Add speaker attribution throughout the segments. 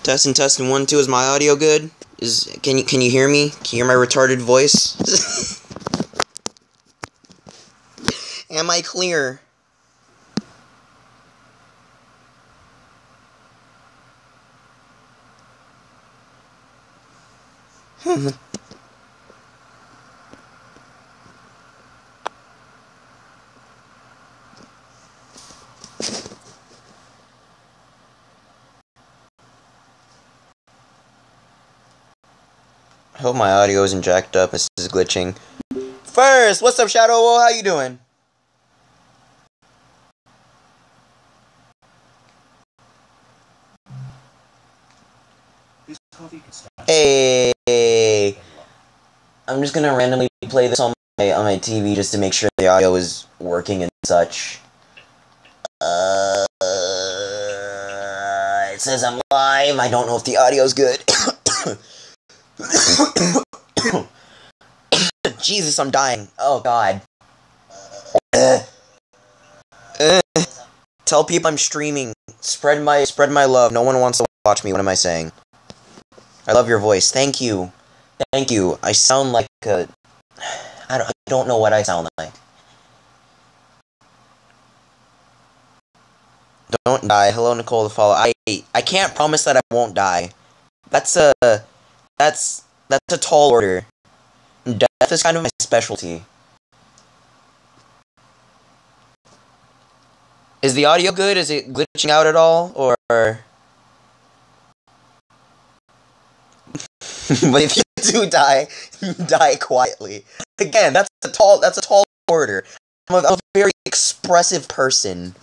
Speaker 1: Testing, testing, 1, 2. Is my audio good? Can you hear me? Can you hear my retarded voice? Am I clear? I hope my audio isn't jacked up. This is glitching. First, what's up, Shadow? Whoa, how you doing? Hey, I'm just gonna randomly play this on my TV just to make sure the audio is working and such. It says I'm live. I don't know if the audio's good. Jesus, I'm dying. Oh God. Tell people I'm streaming. Spread my love. No one wants to watch me. What am I saying? I love your voice. Thank you. Thank you. I sound like a... I don't know what I sound like. Don't die. Hello, Nicole the follow. I can't promise that I won't die. That's a tall order. Death is kind of my specialty. Is the audio good? Is it glitching out at all? Or but if you do die, die quietly. Again, that's a tall order. I'm a very expressive person.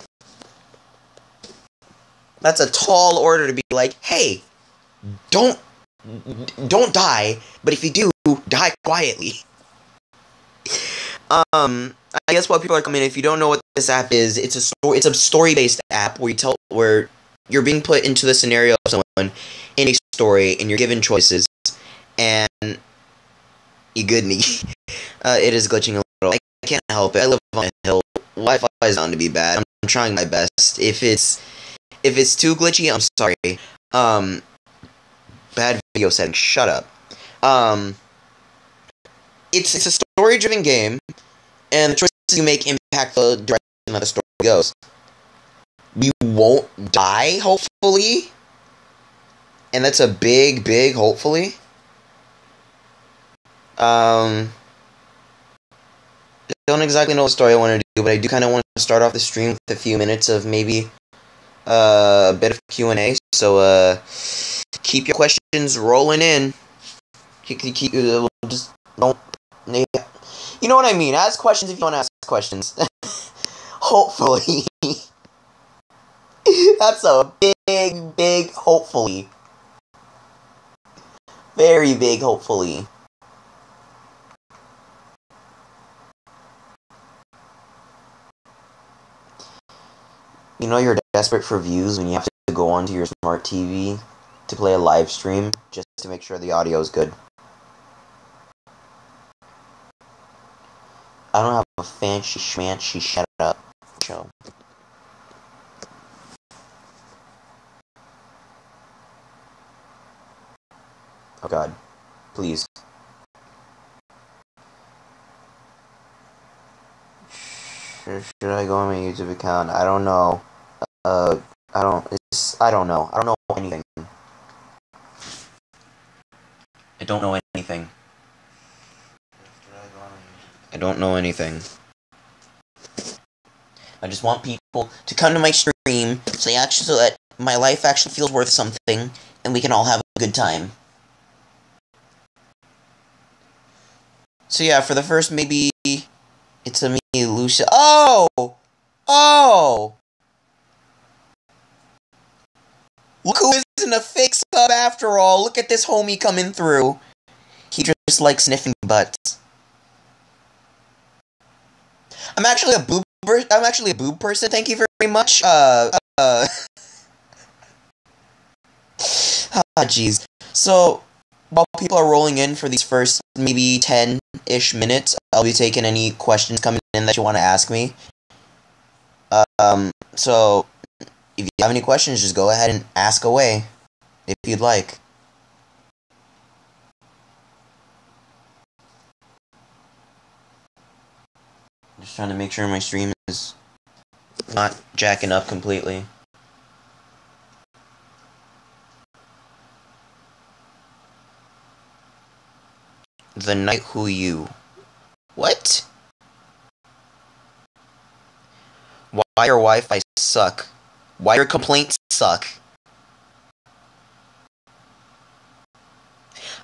Speaker 1: That's a tall order to be like, hey, don't die, but if you do, die quietly. I guess while people are coming in, if you don't know what this app is, it's a story-based app where you're being put into the scenario of someone in a story, and you're given choices, and you good me. It is glitching a little. I can't help it. I live on a hill. Wi-Fi is bound to be bad. I'm trying my best. If it's too glitchy, I'm sorry. Bad video settings. Shut up. It's a story-driven game, and the choices you make impact the direction that the story goes. You won't die, hopefully. And that's a big hopefully. I don't exactly know what story I want to do, but I do kind of want to start off the stream with a few minutes of maybe a bit of QnA. So keep your questions rolling in. Just don't. You know what I mean? Ask questions if you want to ask questions. Hopefully. That's a big hopefully. Very big hopefully. You know you're desperate for views when you have to go onto your smart TV to play a live stream just to make sure the audio is good. I don't have a fancy schmancy shut up show. Oh God, please. Should I go on my YouTube account? I don't know. I don't know. I don't know anything. I don't know anything. I don't know anything. I just want people to come to my stream so that my life actually feels worth something, and we can all have a good time. So yeah, for the first maybe it's a me, Lucia. Oh! Look who isn't a fake sub after all. Look at this homie coming through. He just likes sniffing butts. I'm actually a boob person. Thank you very much. Jeez. So while people are rolling in for these first maybe 10-ish minutes, I'll be taking any questions coming in that you want to ask me. So if you have any questions, just go ahead and ask away. if you'd like. Just trying to make sure my stream is not jacking up completely. The Night Who You. What? Why your Wi-Fi suck? Why your complaints suck?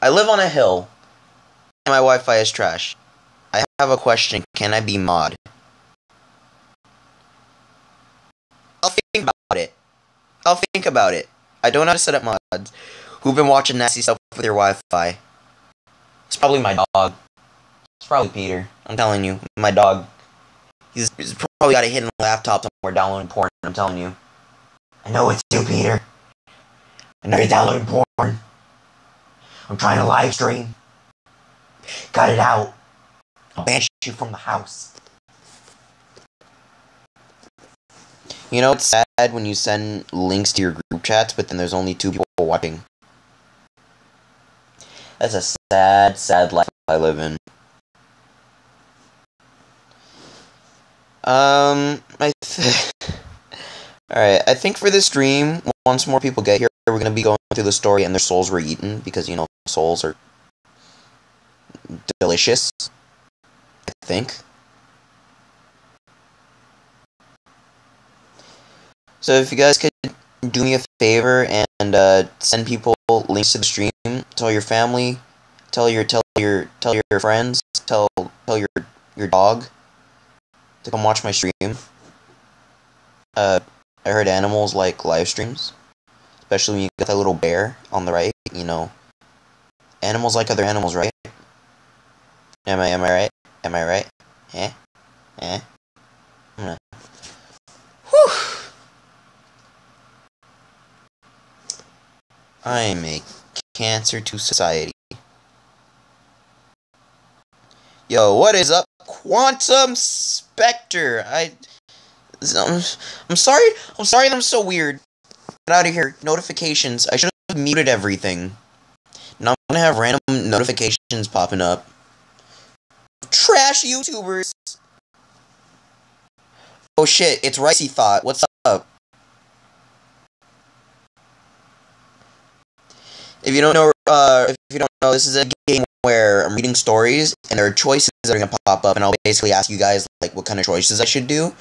Speaker 1: I live on a hill, and my Wi-Fi is trash. I have a question. Can I be mod? I'll think about it. I'll think about it. I don't know how to set up mods. Who've been watching nasty stuff with your Wi-Fi? It's probably my dog. It's probably Peter. I'm telling you, my dog. He's probably got a hidden laptop somewhere downloading porn. I'm telling you. I know it's you, Peter. I know you're downloading porn. I'm trying to live stream. Cut it out. I'll banish you from the house. You know, it's sad when you send links to your group chats, but then there's only 2 people watching. That's a sad, sad life I live in. Alright, I think for this stream, once more people get here, we're gonna be going through the story and their souls were eaten, because, you know, souls are delicious, I think. So if you guys could do me a favor and send people links to the stream, tell your family, tell your friends, tell your dog to come watch my stream. I heard animals like live streams, especially when you get that little bear on the right. You know, animals like other animals, right? Am I right? Am I right? Whew. I am a cancer to society. Yo, what is up, Quantum Spectre? I'm sorry that I'm so weird. Get out of here. Notifications. I should have muted everything. Now I'm gonna have random notifications popping up. Trash YouTubers. Oh shit, it's Ricey Thought. What's up? If you don't know, this is a game where I'm reading stories, and there are choices that are gonna pop up, and I'll basically ask you guys, like, what kind of choices I should do,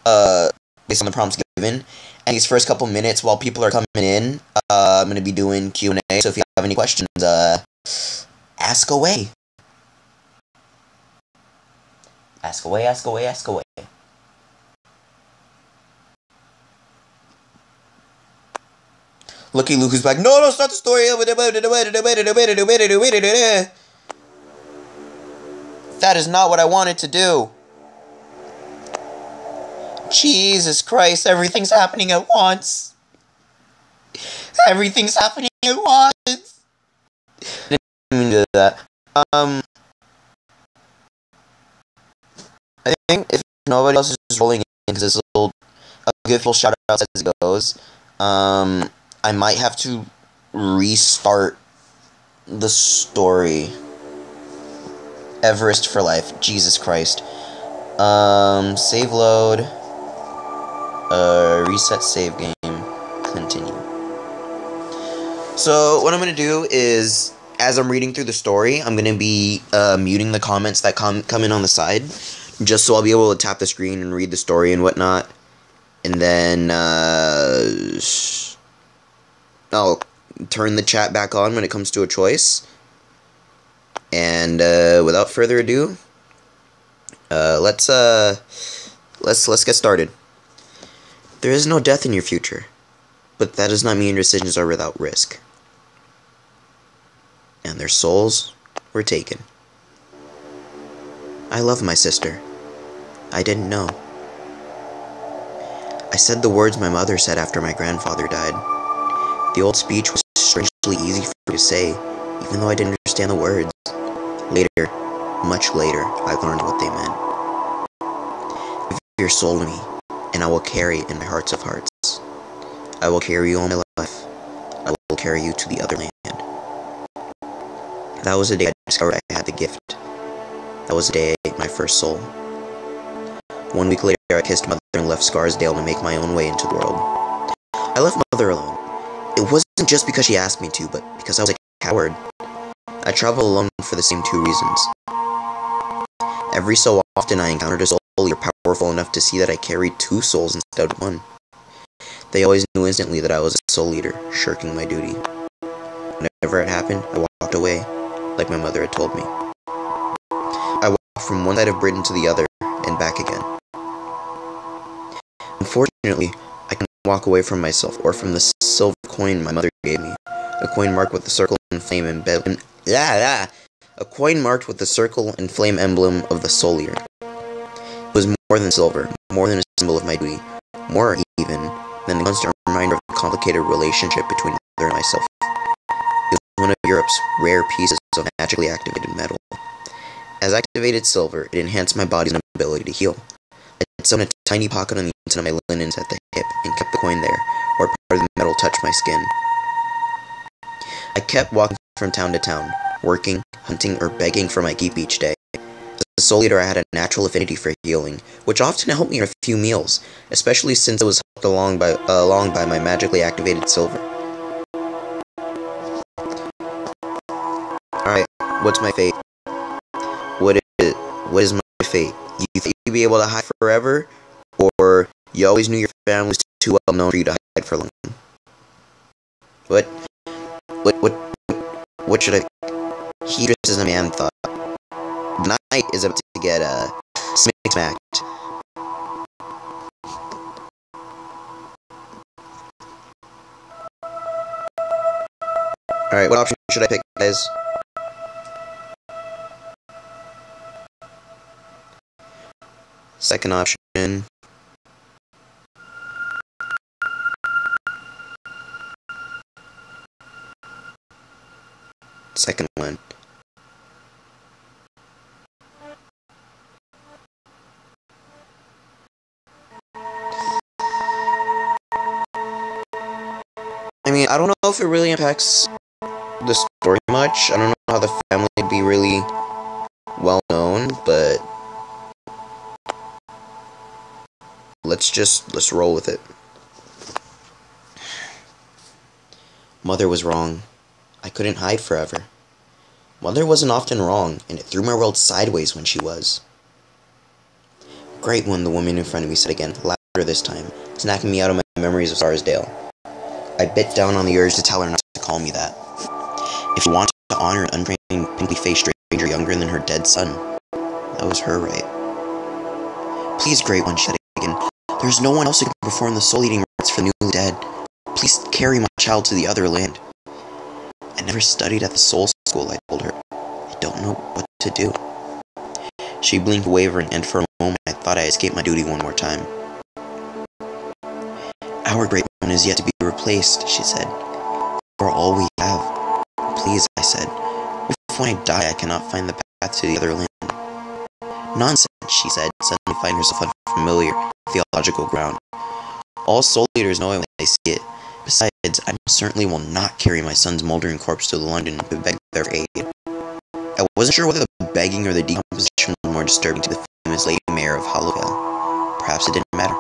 Speaker 1: based on the prompts given. And these first couple minutes, while people are coming in, I'm gonna be doing Q&A, so if you have any questions, ask away. Ask away, ask away, ask away. Lucky Luke is back. No, start the story. That is not what I wanted to do. Jesus Christ, everything's happening at once. Everything's happening at once. Didn't even do that. I think if nobody else is rolling in, because this will a good full shout out as it goes, I might have to restart the story. Everest for life. Jesus Christ. Save load. Reset save game. Continue. So, what I'm gonna do is, as I'm reading through the story, I'm gonna be muting the comments that come in on the side, just so I'll be able to tap the screen and read the story and whatnot. And then, I'll turn the chat back on when it comes to a choice. And without further ado, let's get started. There is no death in your future, but that does not mean your decisions are without risk. And their souls were taken. I love my sister. I didn't know. I said the words my mother said after my grandfather died. The old speech was strangely easy for me to say, even though I didn't understand the words. Later, much later, I learned what they meant. Give your soul to me, and I will carry it in my hearts of hearts. I will carry you all my life. I will carry you to the other land. That was the day I discovered I had the gift. That was the day I ate my first soul. 1 week later, I kissed Mother and left Scarsdale to make my own way into the world. I left Mother alone. It wasn't just because she asked me to, but because I was a coward. I travel alone for the same two reasons. Every so often I encountered a soul leader powerful enough to see that I carried two souls instead of one. They always knew instantly that I was a soul leader, shirking my duty. Whenever it happened, I walked away, like my mother had told me. I walked from one side of Britain to the other, and back again. Unfortunately, I couldn't walk away from myself, or from the silver coin my mother gave me. A coin marked with the circle and flame A coin marked with the circle and flame emblem of the soul leader. It was more than silver, more than a symbol of my duty, more even than the constant reminder of a complicated relationship between mother and myself. It was one of Europe's rare pieces of magically activated metal. As I activated silver, it enhanced my body's ability to heal. I sewn a tiny pocket on the inside of my linens at the hip and kept the coin there, where part of the metal touched my skin. I kept walking from town to town, working, hunting, or begging for my keep each day. As a soul leader, I had a natural affinity for healing, which often helped me with a few meals, especially since it was helped along by my magically activated silver. Alright, what's my fate? What is my fate? You think you'd be able to hide forever? Or you always knew your family was too well known for you to hide for long? What should I... He just as a man thought. The knight is about to get, smacked. Alright, what option should I pick, guys? Second option. Second one. I mean, I don't know if it really impacts the story much. I don't know how the family would be really well known, but let's roll with it. Mother was wrong. I couldn't hide forever. Mother wasn't often wrong, and it threw my world sideways when she was. Great one, the woman in front of me said again, louder this time, snacking me out of my memories of Scarsdale. I bit down on the urge to tell her not to call me that. If she wanted to honor an untrained, pimply-faced stranger younger than her dead son, that was her right. Please, great one, she said again, there's no one else who can perform the soul-eating rites for the newly dead. Please carry my child to the other land. I never studied at the soul school, I told her. I don't know what to do. She blinked wavering, and for a moment I thought I escaped my duty one more time. Our great one is yet to be replaced, she said. For all we have. Please, I said. What if when I die I cannot find the path to the other land? Nonsense, she said, suddenly finding herself on familiar theological ground. All soul leaders know it when they see it. Besides, I most certainly will not carry my son's moldering corpse to London to beg their aid. I wasn't sure whether the begging or the decomposition was more disturbing to the famous Lady Mayor of Hollowvale. Perhaps it didn't matter.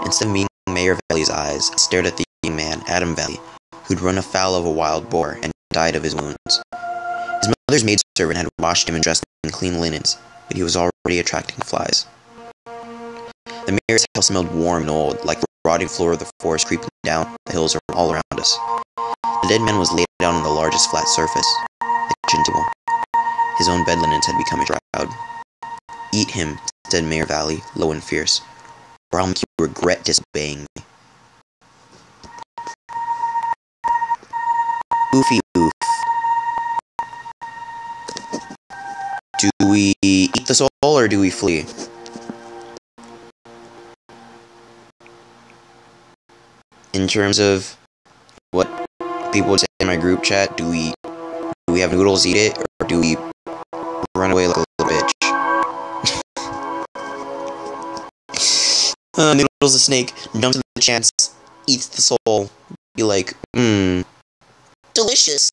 Speaker 1: Instead of meeting Mayor Valley's eyes, I stared at the young man, Adam Valley, who'd run afoul of a wild boar and died of his wounds. His mother's maidservant had washed him and dressed him in clean linens, but he was already attracting flies. The mayor's house smelled warm and old, like the rotting floor of the forest creeping down the hills all around us. The dead man was laid down on the largest flat surface, the kitchen table. His own bed linens had become a shroud. Eat him, said Mayor Valley, low and fierce, or I'll make you regret disobeying me. Oofy oof. Do we eat the soul or do we flee? In terms of what people would say in my group chat, do we have noodles, eat it, or do we run away like a little bitch? Noodles the snake, jumps to the chance, eats the soul, be like, delicious.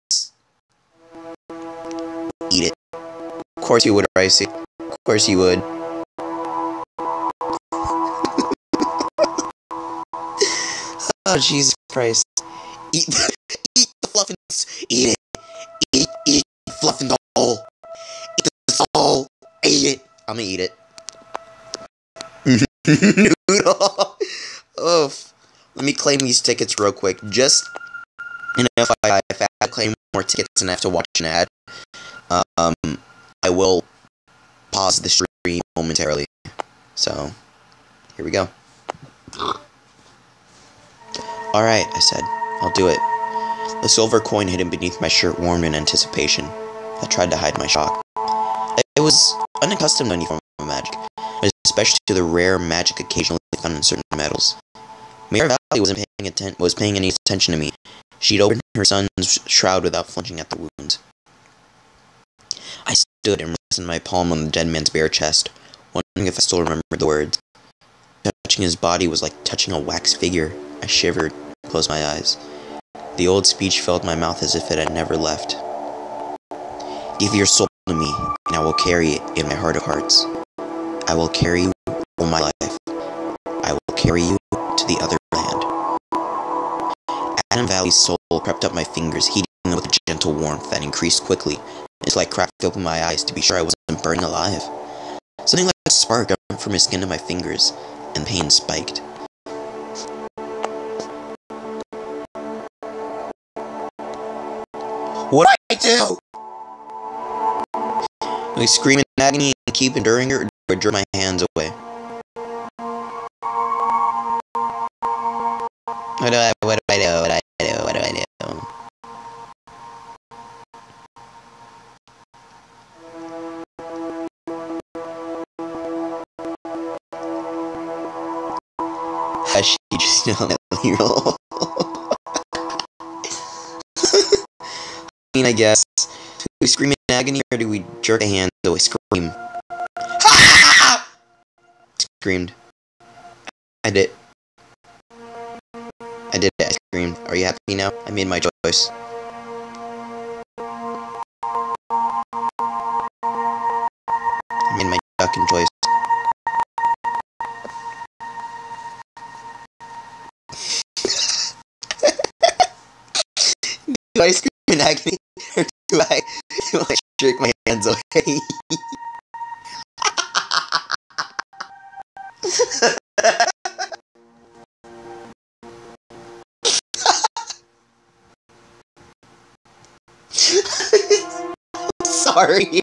Speaker 1: Eat it. Of course you would, Ricey. Of course you would. Oh, Jesus Christ. Eat the fluffins. Eat it. Eat fluffin doll. Eat the doll. Eat it. I'm gonna eat it. Noodle. Oh, let me claim these tickets real quick. Just an FYI, if I claim more tickets and I have to watch an ad, I will pause the stream momentarily. So, here we go. Alright, I said. I'll do it. The silver coin hidden beneath my shirt warmed in anticipation. I tried to hide my shock. I was unaccustomed to any form of magic, especially to the rare magic occasionally found in certain metals. Mayor Valley was paying any attention to me. She'd opened her son's shroud without flinching at the wounds. I stood and rested my palm on the dead man's bare chest, wondering if I still remembered the words. Touching his body was like touching a wax figure. I shivered and closed my eyes. The old speech filled my mouth as if it had never left. Give your soul to me, and I will carry it in my heart of hearts. I will carry you all my life. I will carry you to the other land. Adam Valley's soul crept up my fingers, heating them with a gentle warmth that increased quickly, until I cracked open my eyes to be sure I wasn't burning alive. Something like a spark went from my skin to my fingers, and pain spiked. What do I do? I scream in agony and keep enduring it, or draw my hands away. What do I do? What do I do? Hush, you just don't let me roll. I guess. Do we scream in agony or do we jerk a hand away? Scream. Screamed. I did it. I screamed. Are you happy now? I made my choice. I made my fucking choice. Do I scream in agony or do I jerk my hands away? Sorry.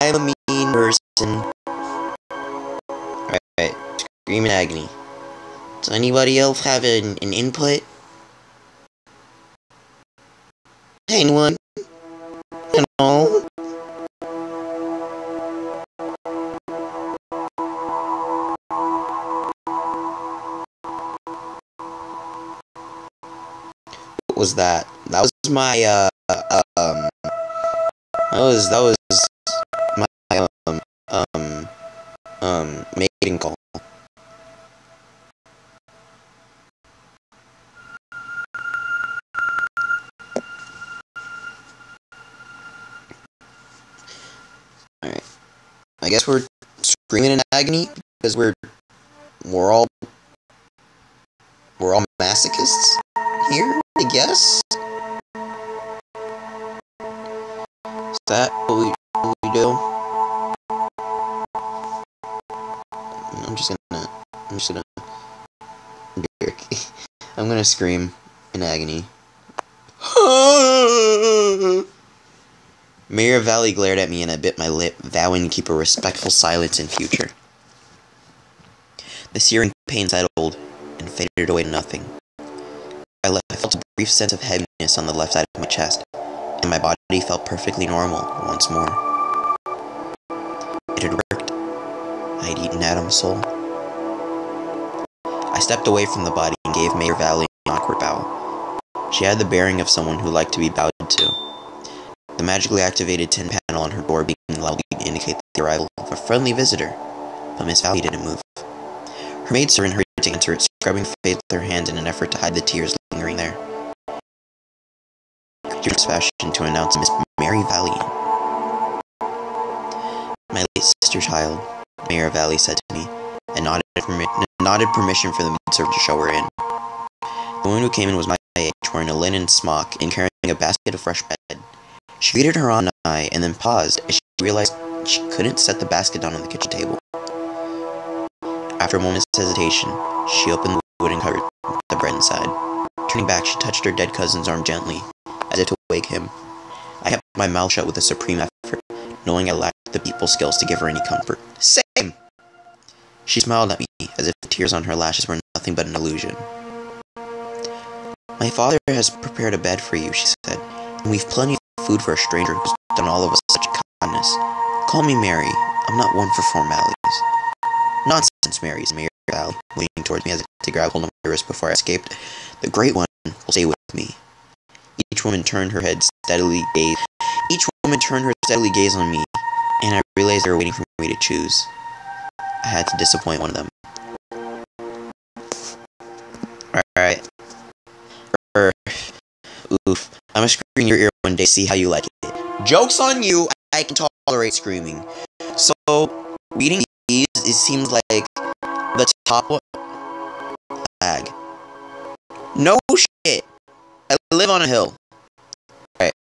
Speaker 1: I'm a mean person. Alright, scream in agony. Does anybody else have an input? Anyone? At all? What was that? That was my, that was my, mating call. Alright. I guess we're screaming in agony because we're all masochists here, I guess? Is that what we do? I'm just gonna I'm gonna scream in agony. Mayor Valley glared at me and I bit my lip, vowing to keep a respectful silence in future. The searing pain settled and faded away to nothing. I felt a brief sense of heaviness on the left side of my chest, and my body felt perfectly normal once more. It had worked. I had eaten Adam's soul. I stepped away from the body and gave Mayor Valley an awkward bow. She had the bearing of someone who liked to be bowed to. The magically activated tin panel on her door began loudly to indicate the arrival of a friendly visitor, but Miss Valley didn't move. Her maidservant hurried to answer it, scrubbing the face with her hand in an effort to hide the tears lingering there. She was fashioned to announce Miss Mary Valiant. "My late sister, child," Mayor Valley said to me, and nodded permission for the maidservant to show her in. The woman who came in was my age, wearing a linen smock and carrying a basket of fresh bread. She greeted her on eye and then paused as she realized she couldn't set the basket down on the kitchen table. After a moment's hesitation, she opened the wooden cupboard with the bread inside. Turning back, she touched her dead cousin's arm gently, as if to wake him. I kept my mouth shut with a supreme effort, knowing I lacked the people skills to give her any comfort. "Same!" She smiled at me, as if the tears on her lashes were nothing but an illusion. "My father has prepared a bed for you," she said, "and we've plenty of food for a stranger who's done all of us such a kindness. Call me Mary. I'm not one for formalities." "Nonsense, Mary," said Mayor Valley, leaning towards me as if to grab hold of my wrist before I escaped. "The Great One will stay with me." Each woman turned her steadily gaze on me, and I realized they were waiting for me to choose. I had to disappoint one of them. Alright. Oof. I'm gonna scream in your ear one day, see how you like it. Joke's on you, I can tolerate screaming. So, reading these, it seems like the top one. Lag. No shit. I live on a hill. Alright.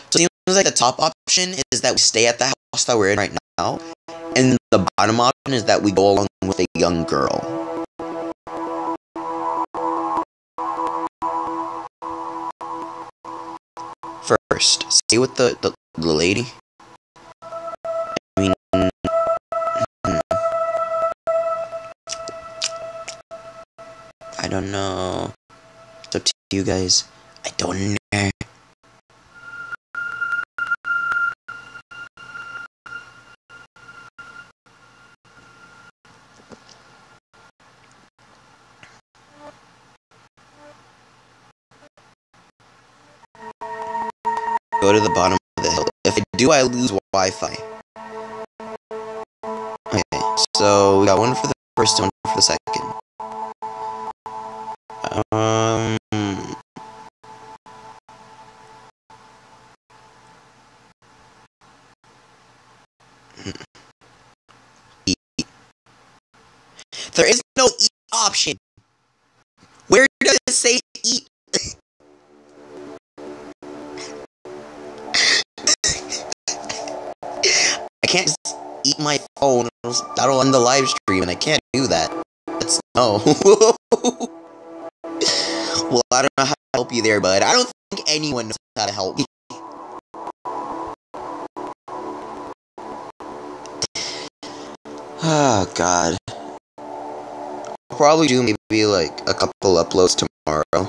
Speaker 1: So, it seems like the top option is that we stay at the house that we're in right now, and the bottom option is that we go along with a young girl. First, stay with the lady. I mean, I don't know. It's up to you guys. I don't know. Go to the bottom of the hill. If I do, I lose Wi-Fi. Okay, so we got one for the first and one for the second. Eat. There is no eat option. Where does it say eat? I can't just eat my phone. That'll end the live stream, and I can't do that. No. Well, I don't know how to help you there, bud. I don't think anyone knows how to help me. Oh, God. I'll probably do maybe like a couple uploads tomorrow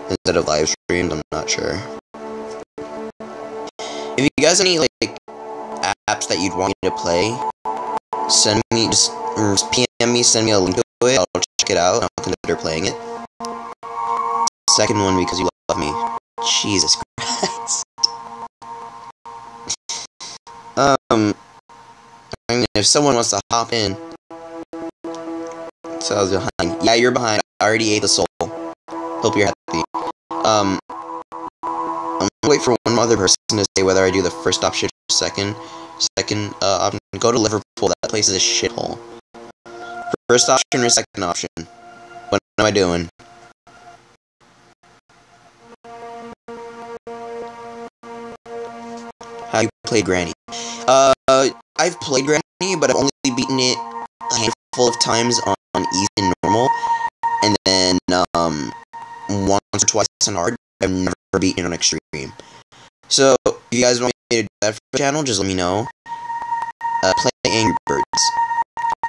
Speaker 1: instead of live streams. I'm not sure. If you guys have any like apps that you'd want me to play, send me, just PM me, send me a link to it. I'll check it out. I'll consider playing it. Second one, because you love me. Jesus Christ. I mean, if someone wants to hop in. So I was behind. Yeah, you're behind. I already ate the soul. Hope you're happy. I'm gonna wait for one other person to say whether I do the first option or second. Option. Go to Liverpool. That place is a shithole. First option or second option? What am I doing? How you play Granny? I've played Granny, but I've only beaten it a handful of times on easy and normal, and then once or twice on hard. I've never beaten it on extreme. So if you guys want me to do that for the channel, just let me know. Play Angry Birds.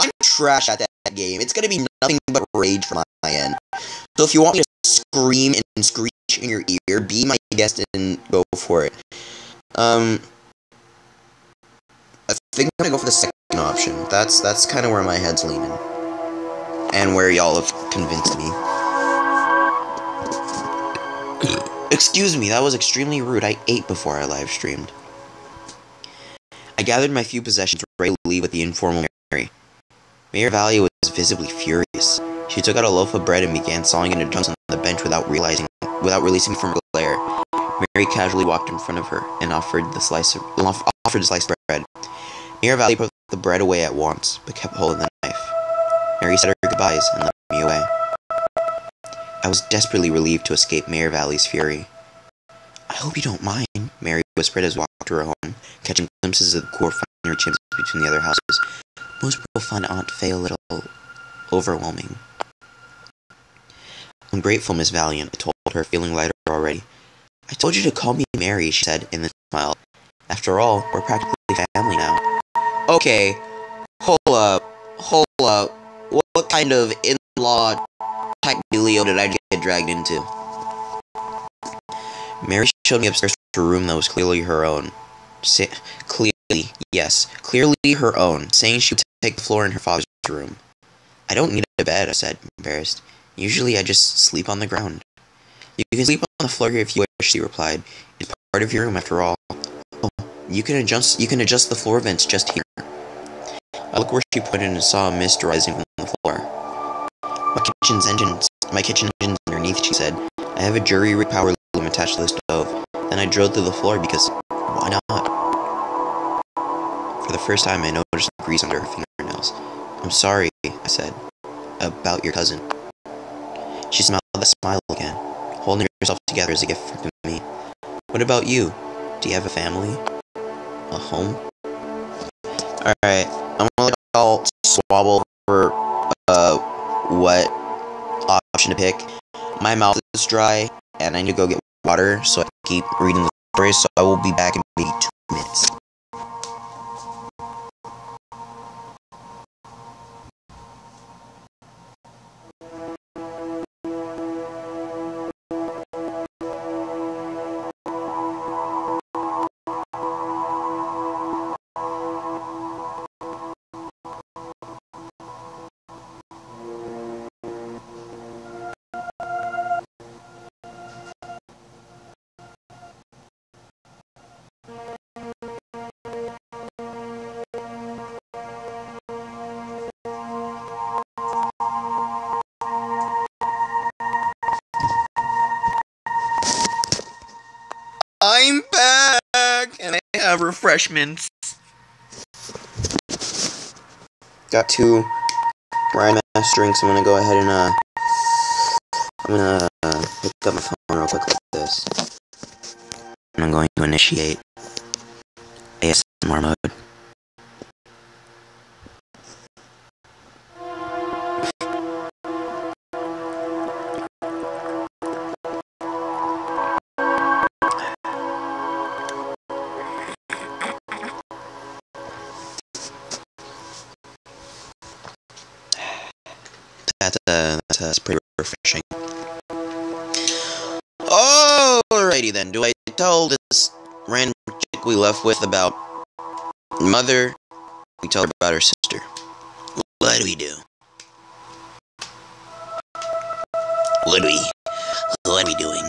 Speaker 1: I'm trash at that game. It's gonna be nothing but rage from my end. So if you want me to scream and screech in your ear, be my guest and go for it. I think I'm gonna go for the second option. That's kind of where my head's leaning, and where y'all have convinced me. Excuse me, that was extremely rude. I ate before I live streamed. I gathered my few possessions ready to leave with the informal Mary. Mayor Valley was visibly furious. She took out a loaf of bread and began sawing into chunks on the bench without releasing from her glare. Mary casually walked in front of her and offered the slice of bread. Mayor Valley put the bread away at once, but kept hold of the knife. Mary said her goodbyes and led me away. I was desperately relieved to escape Mayor Valley's fury. "I hope you don't mind," Mary whispered as we walked to her home, catching glimpses of the cool finer chimneys between the other houses. "Most people find Aunt Faye a little overwhelming." "I'm grateful, Miss Valiant," I told her, feeling lighter already. "I told you to call me Mary," she said, and then smiled. "After all, we're practically family now." "Okay, hold up. What kind of in-law type dealio did I get dragged into?" Mary showed me upstairs to a room that was clearly her own. Clearly her own, saying she would take the floor in her father's room. "I don't need a bed," I said, embarrassed. "Usually I just sleep on the ground." "You can sleep on the floor here if you wish," she replied. "It's part of your room after all." "Oh, you can adjust the floor vents just here." I looked where she pointed and saw a mist rising from the floor. My kitchen engine's underneath," she said. "I have a jury rig power loom attached to the stove. Then I drilled through the floor because why not?" For the first time, I noticed the grease under her fingernails. "I'm sorry," I said, "about your cousin." She smiled that smile again, holding herself together as a gift from me. "What about you? Do you have a family? A home?" Alright, I'm gonna let y'all swabble over what option to pick. My mouth is dry, and I need to go get water, so I can keep reading the story, so I will be back in maybe 2 minutes. I'm back, and I have refreshments. Got 2 Ryan-ass drinks. I'm gonna go ahead and pick up my phone real quick like this. And I'm going to initiate ASMR mode. That's pretty refreshing. Alrighty then, do I tell this random chick we left with about mother? We tell her about her sister. What do we do? What are we doing?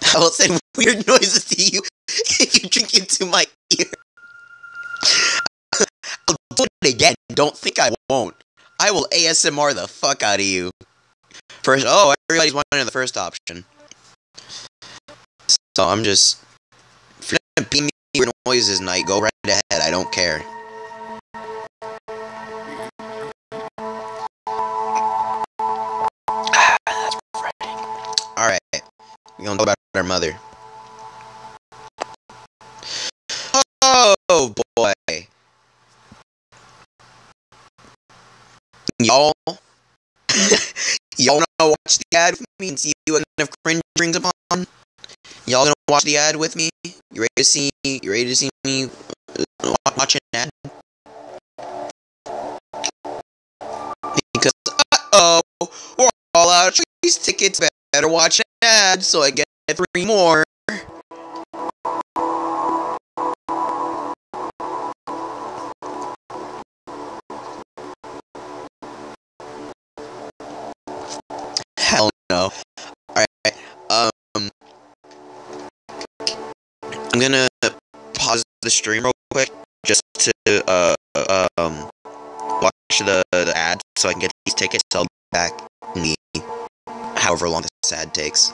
Speaker 1: I will send weird noises to you if you drink into my ear. I'll do it again. Don't think I won't. I will ASMR the fuck out of you. First, everybody's wanting the first option. So I'm just, if you're gonna beat me weird noises night, go right ahead. I don't care. That's refreshing. Alright, we're gonna talk about our mother. Oh boy. Y'all wanna watch the ad with me and see what kind of cringe brings upon? Y'all gonna watch the ad with me? You ready to see me watch an ad? Because we're all out of these tickets. Better watch an ad so I get 3 more. Hell no. Alright, I'm gonna pause the stream real quick. to watch the ad so I can get these tickets. So I'll be back in the however long this ad takes.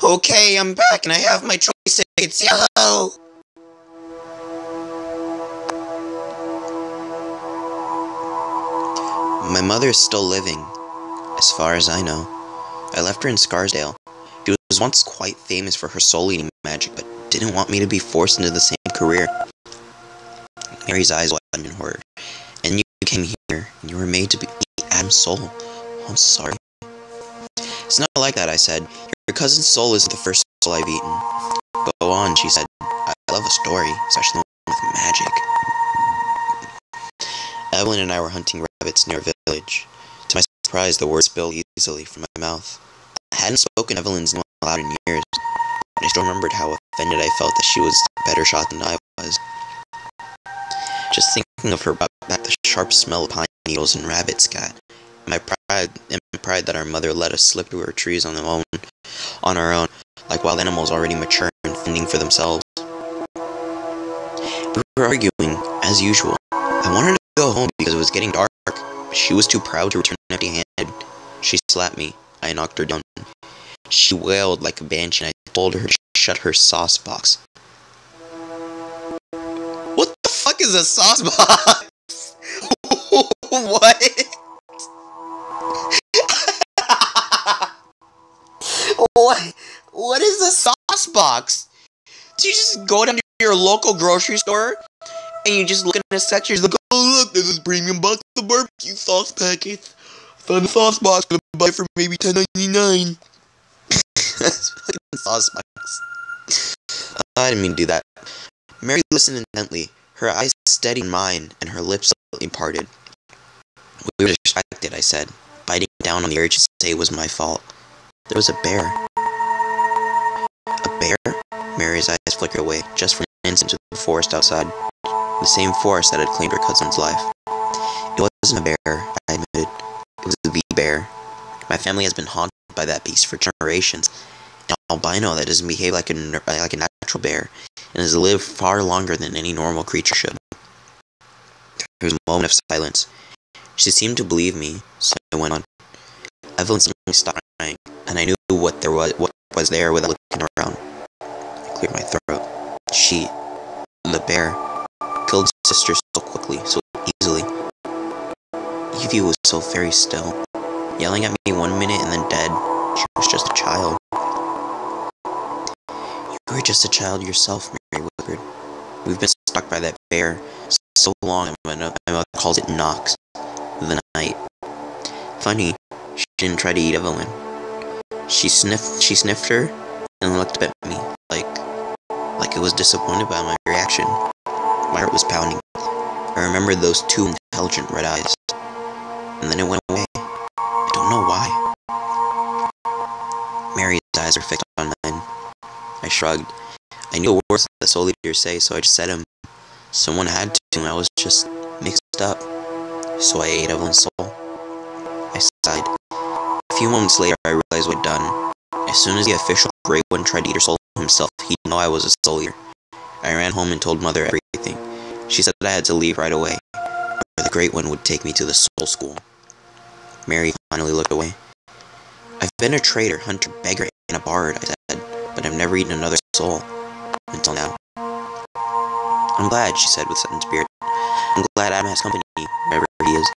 Speaker 1: Okay, I'm back and I have my choice tickets. Yellow. My mother is still living, as far as I know. I left her in Scarsdale. She was once quite famous for her soul-eating magic, but didn't want me to be forced into the same career. Mary's eyes widened in horror. And you came here, and you were made to eat Adam's soul. Oh, I'm sorry. It's not like that, I said. Your cousin's soul is the first soul I've eaten. Go on, she said. I love a story, especially one with magic. Evelyn and I were hunting rabbits near a village. To my surprise, the words spilled easily from my mouth. I hadn't spoken Evelyn's name aloud in years, but I still remembered how offended I felt that she was a better shot than I was. Just thinking of her brought back the sharp smell of pine needles and rabbit scat. My pride that our mother let us slip through her trees on our own, like wild animals already mature and fending for themselves. We were arguing, as usual. I wanted to go home because it was getting dark, but she was too proud to return empty-handed. She slapped me. I knocked her down. She wailed like a banshee, and I told her to shut her sauce box. What the fuck is a sauce box? What? What is a sauce box? Do you just go down to your local grocery store and you just look in a section, you're like, oh look, there's this premium box of barbecue sauce packets. Found a sauce box, gonna buy for maybe $10.99. Sauce box. I didn't mean to do that. Mary listened intently, her eyes steady in mine, and her lips slightly parted. We were distracted, I said, biting down on the urge to say it was my fault. There was a bear. A bear? Mary's eyes flickered away, just for an instant, to the forest outside. The same forest that had claimed her cousin's life. It wasn't a bear, I admitted. It was the bear. My family has been haunted by that beast for generations. An albino that doesn't behave like a natural bear, and has lived far longer than any normal creature should. There was a moment of silence. She seemed to believe me, so I went on. Evelyn suddenly stopped crying, and I knew what was there without looking around. I cleared my throat. She, the bear, killed sister so quickly, so easily. Evie was so very still, yelling at me 1 minute and then dead. She was just a child. You were just a child yourself, Mary whispered. We've been stuck by that bear so long, my mother calls it Knox, the night. Funny, she didn't try to eat Evelyn. She sniffed her and looked at me like it was disappointed by my reaction. My heart was pounding. I remembered those two intelligent red eyes. And then it went away. I don't know why. Mary's eyes are fixed on mine. I shrugged. I knew the words that the soul eaters say, so I just said them. Someone had to, and I was just mixed up. So I ate Evelyn's soul. I sighed. A few moments later, I realized what I'd done. As soon as the official Great One tried to eat her soul himself, he'd know I was a soul eater. I ran home and told Mother everything. She said that I had to leave right away, or the Great One would take me to the soul school. Mary finally looked away. I've been a trader, hunter, beggar, and a bard, I said, but I've never eaten another soul. Until now. I'm glad, she said with sudden spirit. I'm glad Adam has company, wherever he is.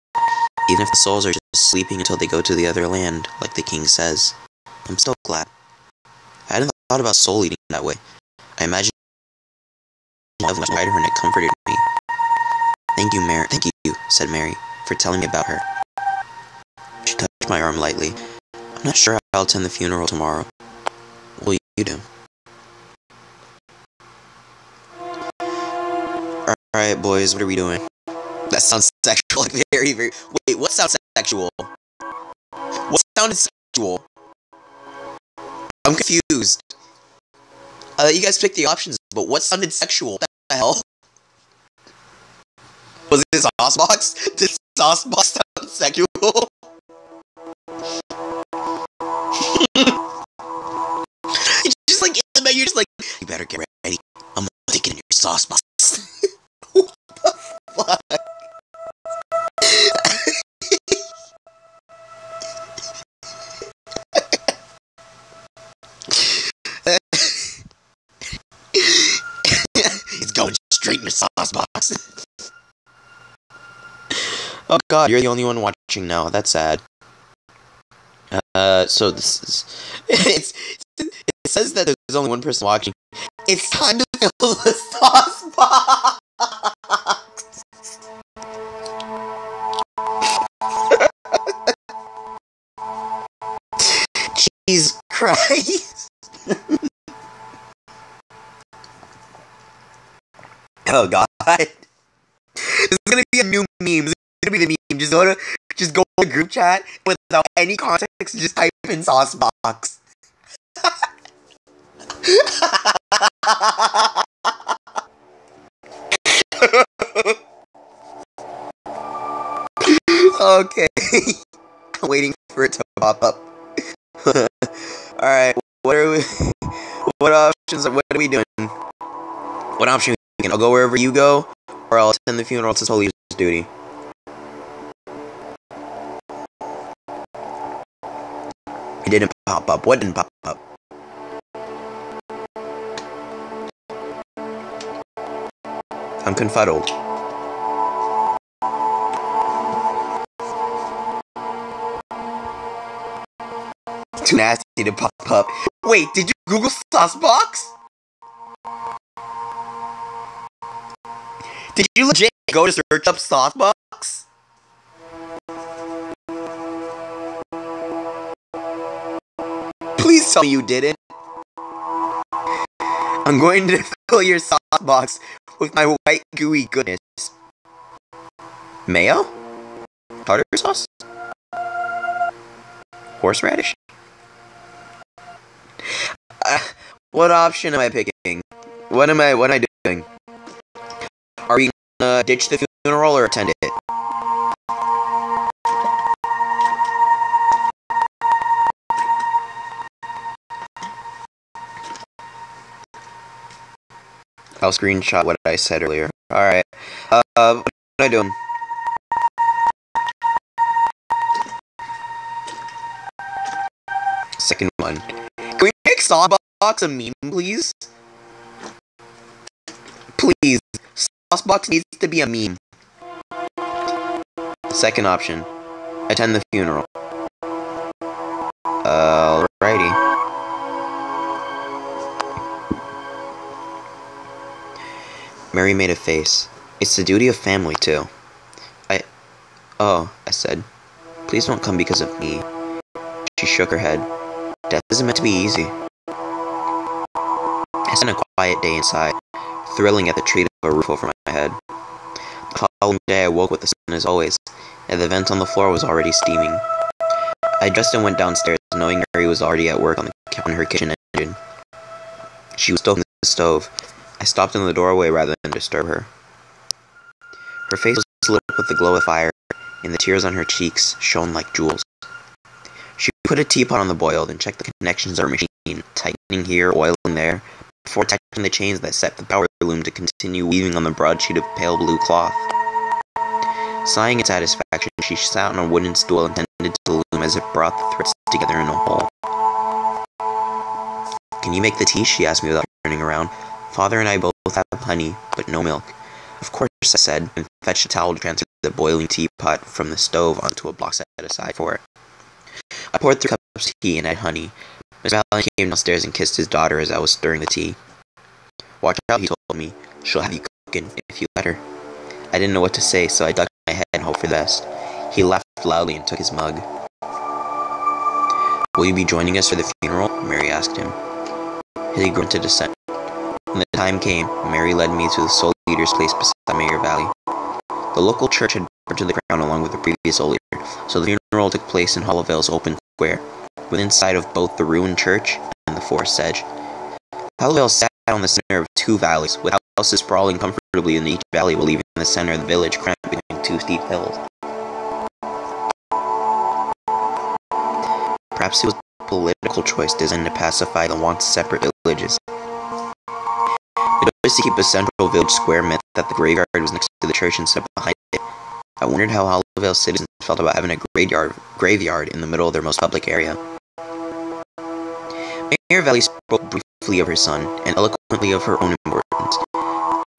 Speaker 1: Even if the souls are just sleeping until they go to the other land, like the king says. I'm still glad. I hadn't thought about soul eating that way. I imagined Evelyn beside her and it comforted me. Thank you, said Mary, for telling me about her. She touched my arm lightly. I'm not sure how I'll attend the funeral tomorrow. What will you do? Alright, boys, what are we doing? That sounds sexual, like very, very... Wait, what sounds sexual? What sounded sexual? I'm confused. You guys picked the options, but what sounded sexual? What the hell? Was it a sauce box? Did sauce box sound sexual? It's just like, you're just like, you better get ready. I'm gonna take it in your sauce box. What the fuck? It's going straight in the sauce box. Oh god, you're the only one watching now. That's sad. So this is... it says that there's only one person watching. It's time to fill the sauce box! Jesus Christ! Oh god. This is gonna be a new meme. This is gonna be the meme. Just go to the group chat without any context, just type in sauce box. Okay. I'm waiting for it to pop up. Alright, what options, what are we doing? What option are we doing? I'll go wherever you go, or I'll attend the funeral to Holy's duty. It didn't pop up. What didn't pop up? I'm confuddled. Too nasty to pop up. Wait, did you Google sauce box? Did you legit go to search up sauce box? Please tell me you didn't. I'm going to fill your sauce box with my white gooey goodness. Mayo? Tartar sauce? Horseradish? What option am I picking? What am I doing? Are we gonna ditch the funeral or attend it? I'll screenshot what I said earlier. Alright. What am I doing? Second one. Can we make sauce box a meme, please? Please. Sauce box needs to be a meme. Second option. Attend the funeral. Alrighty. Mary made a face. It's the duty of family, too. I said. Please don't come because of me. She shook her head. Death isn't meant to be easy. I spent a quiet day inside, thrilling at the treat of a roof over my head. The following day I woke with the sun as always, and the vent on the floor was already steaming. I dressed and went downstairs, knowing Mary was already at work on her kitchen engine. She was stoking the stove. I stopped in the doorway rather than disturb her. Her face was lit up with the glow of fire, and the tears on her cheeks shone like jewels. She put a teapot on the boil, then checked the connections of her machine, tightening here, oiling there, before tightening the chains that set the power loom to continue weaving on the broad sheet of pale blue cloth. Sighing in satisfaction, she sat on a wooden stool and tended to the loom as it brought the threads together in a whole. "Can you make the tea?" she asked me without turning around. "Father and I both have honey, but no milk." "Of course," I said, and fetched a towel to transfer the boiling teapot from the stove onto a block set aside for it. I poured 3 cups of tea and added honey. Mr. Valiant came downstairs and kissed his daughter as I was stirring the tea. "Watch out," he told me. "She'll have you cooking if you let her." I didn't know what to say, so I ducked my head and hoped for the best. He laughed loudly and took his mug. "Will you be joining us for the funeral?" Mary asked him. He grunted assent. When the time came, Mary led me to the sole leader's place beside Mayor Valley. The local church had burned to the ground along with the previous old leader, so the funeral took place in Hollowvale's open square, within sight of both the ruined church and the forest edge. Hollowvale sat on the center of two valleys, with houses sprawling comfortably in each valley while leaving the center of the village cramped between two steep hills. Perhaps it was a political choice designed to pacify the once separate villages. The choice to keep a central village square meant that the graveyard was next to the church instead of behind it. I wondered how Hollowvale citizens felt about having a graveyard in the middle of their most public area. Mayor Valley spoke briefly of her son, and eloquently of her own importance.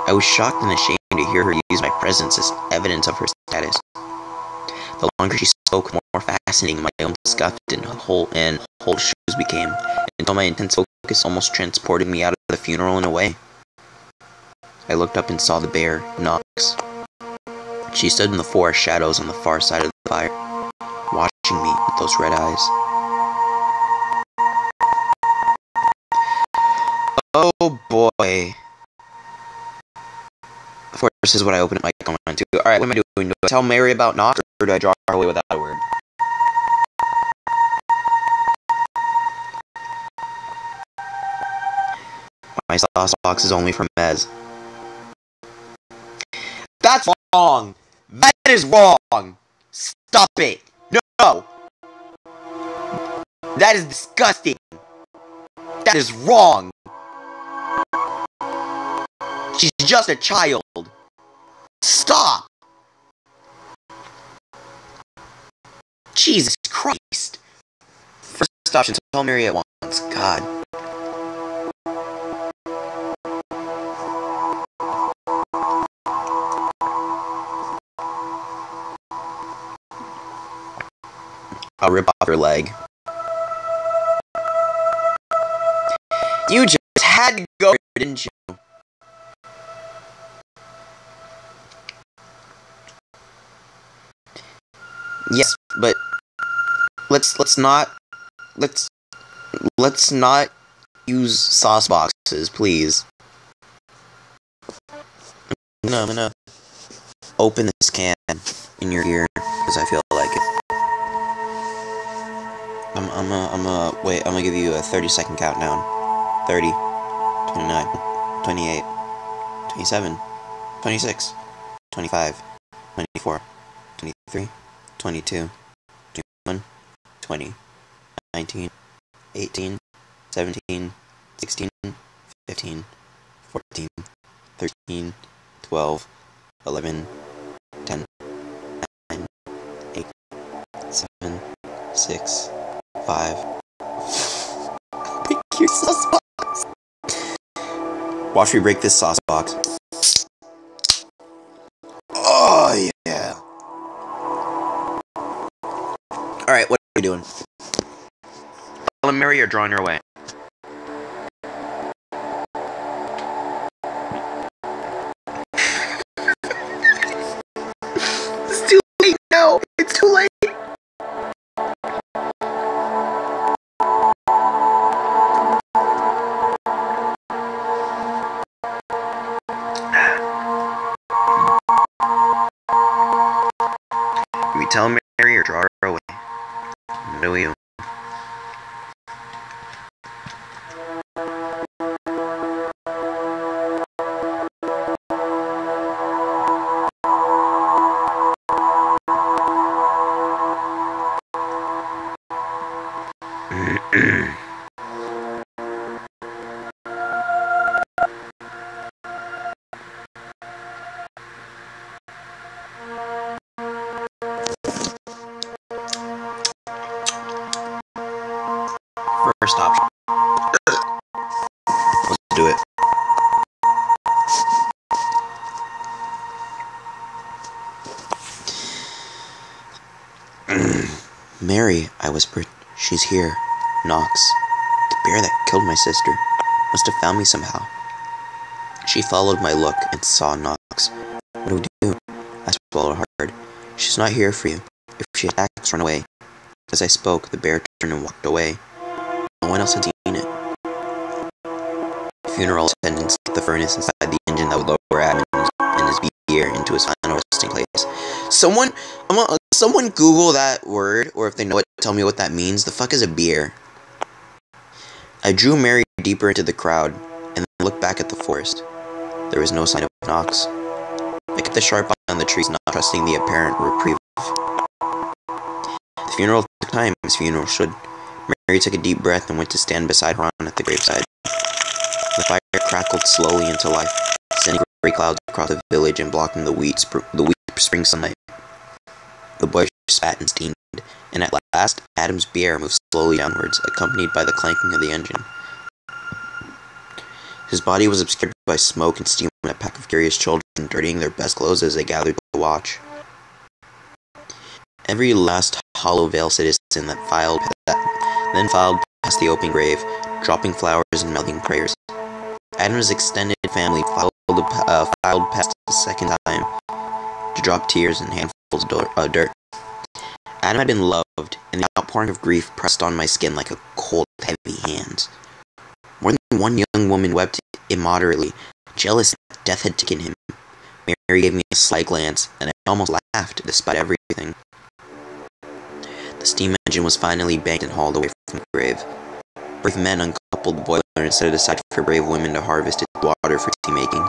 Speaker 1: I was shocked and ashamed to hear her use my presence as evidence of her status. The longer she spoke, the more fascinating my own scuffed and whole shoes became, until my intense focus almost transported me out of the funeral in a way. I looked up and saw the bear, Knox. She stood in the forest shadows on the far side of the fire, watching me with those red eyes. Oh boy. Of course, this is what I open up my comment to. Alright, what am I doing? Do I tell Mary about Knox, or do I draw her away without a word? My sauce box is only from Mez. That's wrong! That is wrong! Stop it! No! That is disgusting! That is wrong! She's just a child! Stop! Jesus Christ! First option, tell Mary at once. God. I'll rip off her leg. You just had to go, didn't you? Yes, but let's not use sauce boxes, please. I'm gonna open this can in your ear because I feel like it. I'm gonna give you a 30-second countdown. 30, 29, 28, 27, 26, 25, 24, 23, 22, 21, 20, 19, 18, 17, 16, 15, 14, 13, 12, 11, 10, 9, 8, 7, 6, 5. Pick your sauce box. Watch me break this sauce box. Oh, yeah. Alright, what are we doing? Telling Mary or drawing her away? It's too late now. It's too late. Do we tell Mary or draw her away? Do we? First option. Let's do it. Mary, I whispered. She's here. Knox. The bear that killed my sister must have found me somehow. She followed my look and saw Knox. What do we do? swallowed hard. She's not here for you. If she attacks, run away. As I spoke, the bear turned and walked away. No one else had seen it. Funeral attendants kept the furnace inside the engine that would lower Adam and his beer into his final resting place. Someone Google that word, or if they know it, tell me what that means. The fuck is a beer? I drew Mary deeper into the crowd, and then looked back at the forest. There was no sign of Knox. I kept a sharp eye on the trees, not trusting the apparent reprieve. The funeral took time, as funeral should. Mary took a deep breath and went to stand beside Ron at the graveside. The fire crackled slowly into life, sending gray clouds across the village and blocking the weak spring sunlight. The boy spat and steamed, and at last, Adam's bier moved slowly downwards, accompanied by the clanking of the engine. His body was obscured by smoke and steam and a pack of curious children dirtying their best clothes as they gathered to watch. Every last hollow vale citizen then filed past the open grave, dropping flowers and mouthing prayers. Adam's extended family filed past the second time to drop tears and handfuls of dirt. Adam had been loved, and the outpouring of grief pressed on my skin like a cold, heavy hand. More than one young woman wept immoderately, jealous that death had taken him. Mary gave me a slight glance, and I almost laughed, despite everything. The steam engine was finally banked and hauled away from the grave. Brave men uncoupled the boiler and set it aside for brave women to harvest its water for tea making.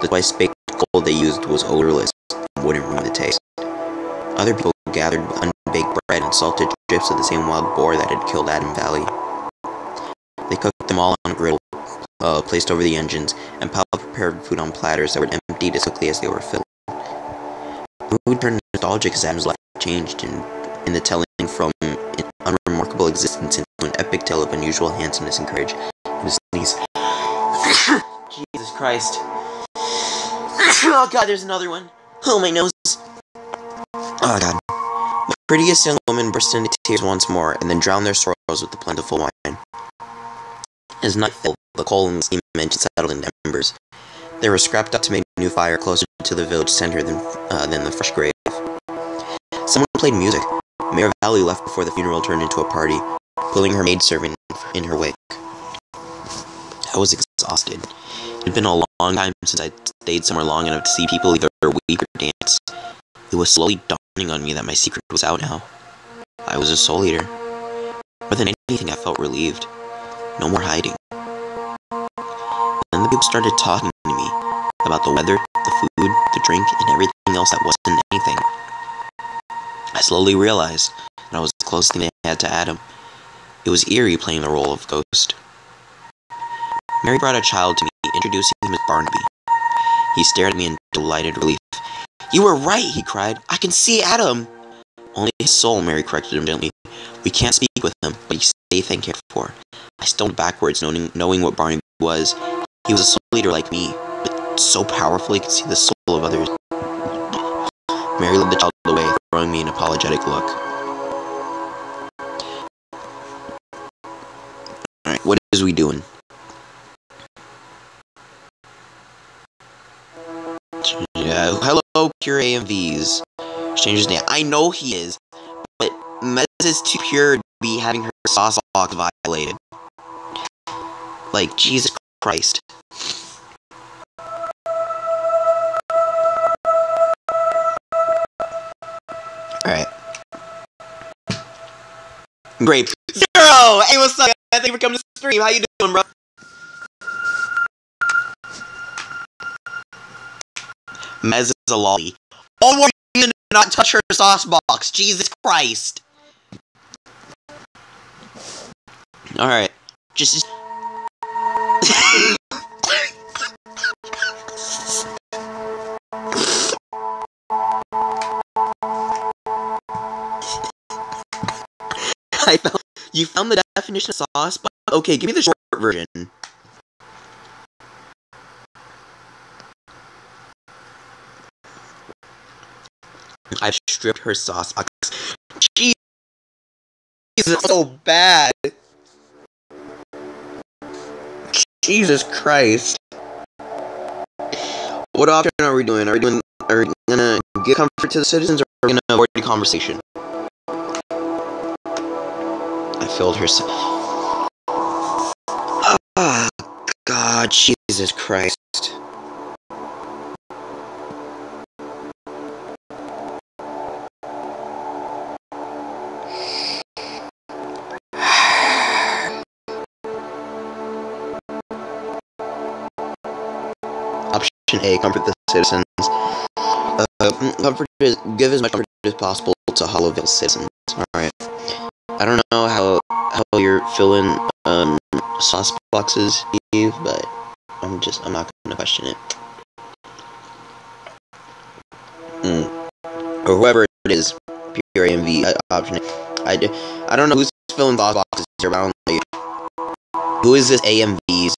Speaker 1: The twice-baked coal they used was odorless and wouldn't ruin the taste. Other people gathered unbaked bread and salted strips of the same wild boar that had killed Adam Valley. They cooked them all on a griddle, placed over the engines, and piled prepared food on platters that were emptied as quickly as they were filled. The mood turned nostalgic as Adam's life changed in the telling from an unremarkable existence into an epic tale of unusual handsomeness and courage. And his sneeze. Jesus Christ. Oh god, there's another one. Oh, my nose. Oh god. The prettiest young woman burst into tears once more, and then drowned their sorrows with the plentiful wine. As night fell, the coal and the steam engine settled into embers. They were scrapped up to make a new fire closer to the village center than the fresh grave. Someone played music. Mayor Valley left before the funeral turned into a party, pulling her maidservant in her wake. I was exhausted. It had been a long time since I'd stayed somewhere long enough to see people either weep or dance. It was slowly dawning on me that my secret was out now. I was a soul eater. More than anything, I felt relieved. No more hiding. Then the people started talking to me about the weather, the food, the drink, and everything else that wasn't anything. I slowly realized that I was the closest thing they had to Adam. It was eerie playing the role of ghost. Mary brought a child to me, introducing him as Barnaby. He stared at me in delighted relief. "You were right," he cried. "I can see Adam." "Only his soul," Mary corrected him gently. "We can't speak with him, but he's safe and cared for." I stumbled backwards, knowing what Barnaby was. He was a soul eater like me, but so powerful he could see the soul of others. Mary led the child away, throwing me an apologetic look. Alright, what is we doing? Yeah, hello, QnA and V's. Change his name. I know he is, but Mez is too pure to be having her sauce box violated. Like, Jesus Christ. Alright. Great. Zero! Hey, what's up? Thank you for coming to the stream. How you doing, bro? Mez is a lolly. All more reason to not touch her sauce box. Jesus Christ. Alright. Just... You found the definition of sauce box? Okay, give me the short version. I've stripped her sauce box. Jesus, so bad. Jesus Christ. What option are we doing? Are we gonna give comfort to the citizens, or we're gonna avoid the conversation. I filled her. Ah, God, Jesus Christ. Option A, comfort the citizens. Give as much comfort as possible to Hollowville citizens. Alright. I don't know how you're filling sauce boxes, Eve, but I'm not gonna question it. Or whoever it is, pure AMV option. I don't know who's filling sauce boxes here, but I don't know you. Who is this AMVs?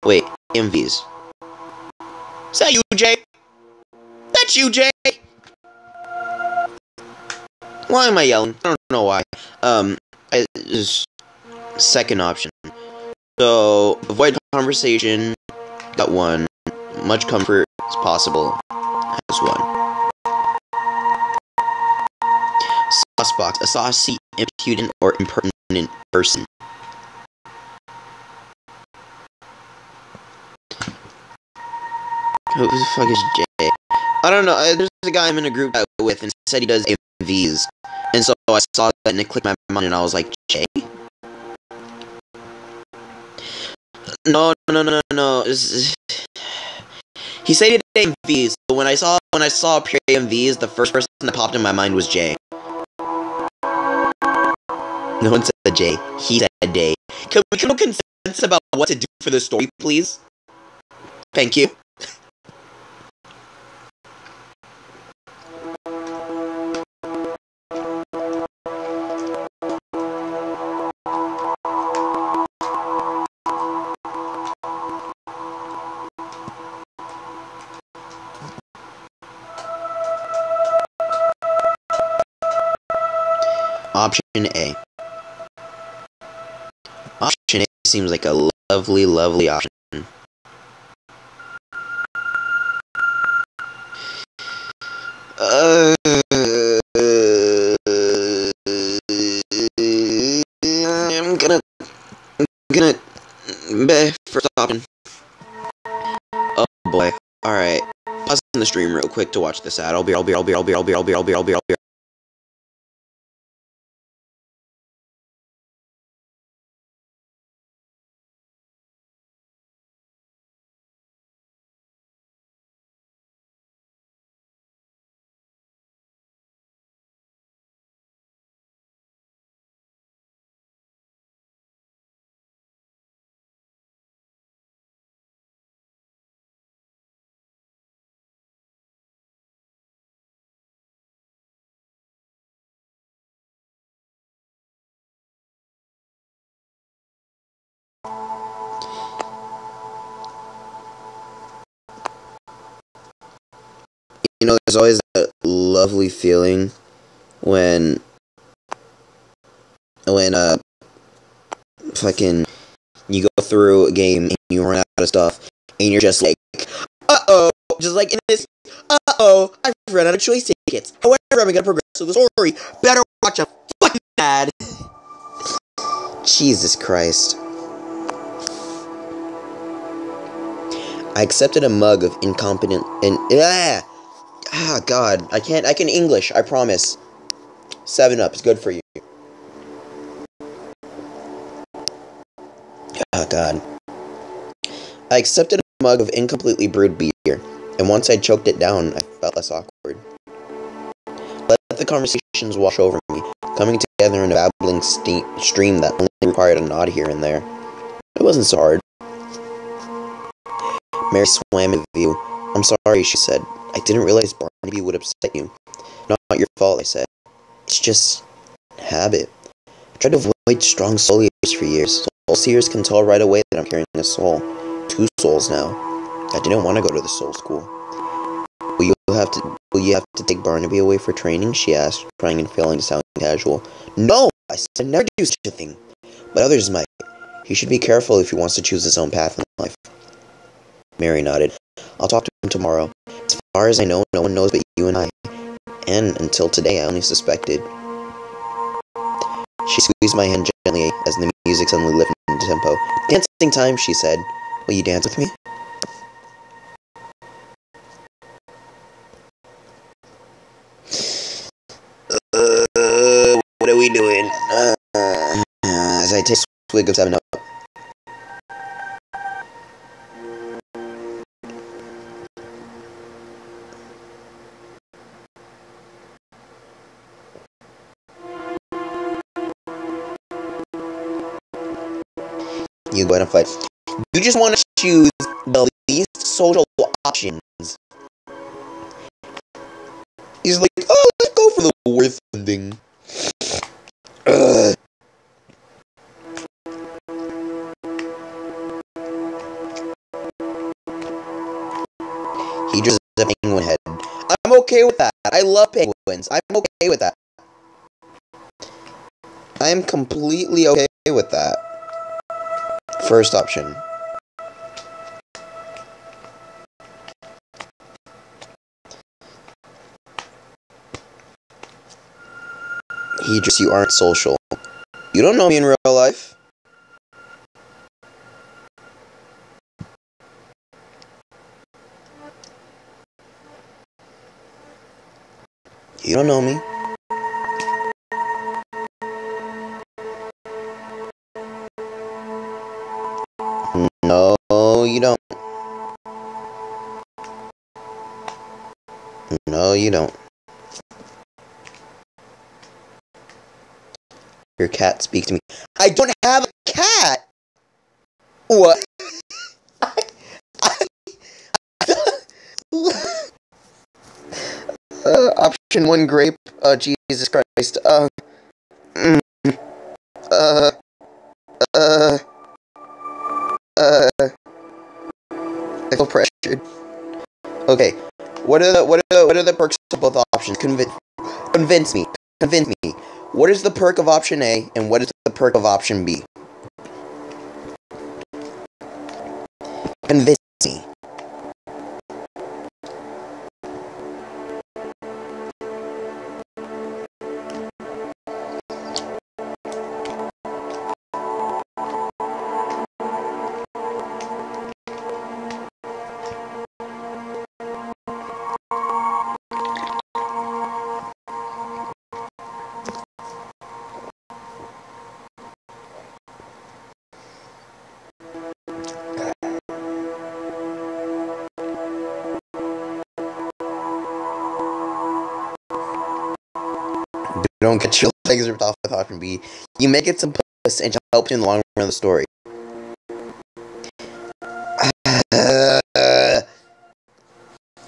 Speaker 1: Wait, AMVs. Is that you, Jay? That's you, Jay! Why am I yelling? I don't know why. Second option. So, avoid conversation. Got one. Much comfort as possible. Has one. Sauce box. A saucy, impudent, or impertinent person. Who the fuck is Jay? I don't know. There's a guy I'm in a group with, and he said he does AMVs. And so I saw that and it clicked my mind, and I was like, Jay? No. He said he did AMVs, but when I saw pure AMVs, the first person that popped in my mind was Jay. No one said Jay. He said Jay. Can we come to consensus about what to do for the story, please? Thank you. Option A. Option A seems like a lovely, lovely option. I'm gonna first option. Oh boy. Alright. Pause the stream real quick to watch this ad. I'll be. You know, there's always a lovely feeling when fucking you go through a game and you run out of stuff and you're just like, uh-oh, just like in this, uh-oh, I've run out of choice tickets. However, I'm gonna progress to the story. Better watch a fucking ad. Jesus Christ. I accepted a mug of incompetent and God, I can English, I promise. 7-Up is good for you. Oh God. I accepted a mug of incompletely brewed beer, and once I choked it down, I felt less awkward. Let the conversations wash over me, coming together in a babbling stream that only required a nod here and there. It wasn't so hard. Mary swam in view. I'm sorry, she said. I didn't realize Barnaby would upset you. Not your fault, I said. It's just habit. I tried to avoid strong soul eaters for years. Soul seers can tell right away that I'm carrying a soul. 2 souls now. I didn't want to go to the soul school. Will you have to take Barnaby away for training? She asked, trying and failing to sound casual. No! I said never do such a thing. But others might. He should be careful if he wants to choose his own path in life. Mary nodded. I'll talk to him tomorrow. It's far as I know, no one knows but you and I. And until today, I only suspected. She squeezed my hand gently as the music suddenly lifted into tempo. Dancing time, she said. Will you dance with me? What are we doing? As I take a swig of 7-Up. You go ahead and fight. You just want to choose the least social options. He's like, oh, let's go for the worst thing. He just a penguin head. I'm okay with that. I love penguins. I'm okay with that. I'm completely okay with that. First option. You aren't social. You don't know me in real life. You don't know me. No, you don't. No, you don't. Your cat speaks to me. I don't have a cat! What? Option 1, grape. Jesus Christ. I feel pressured. Okay. What are the perks of both options? Convince me. Convince me. What is the perk of option A and what is the perk of option B? Convince me. Don't get your legs ripped off with option B. You make it some puss and she'll help you in the long run of the story.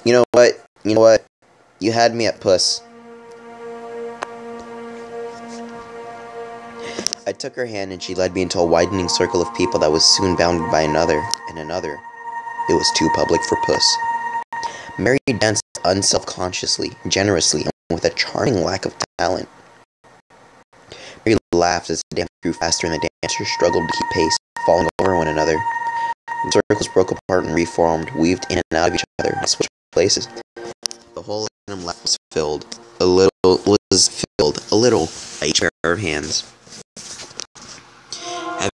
Speaker 1: You know what? You know what? You had me at puss. I took her hand and she led me into a widening circle of people that was soon bounded by another and another. It was too public for puss. Mary danced unselfconsciously, generously, and with a charming lack of talent. Mary laughed as the dance grew faster and the dancers struggled to keep pace, falling over one another. The circles broke apart and reformed, weaved in and out of each other, and switched places. The whole random lap was filled, a little, by each pair of hands.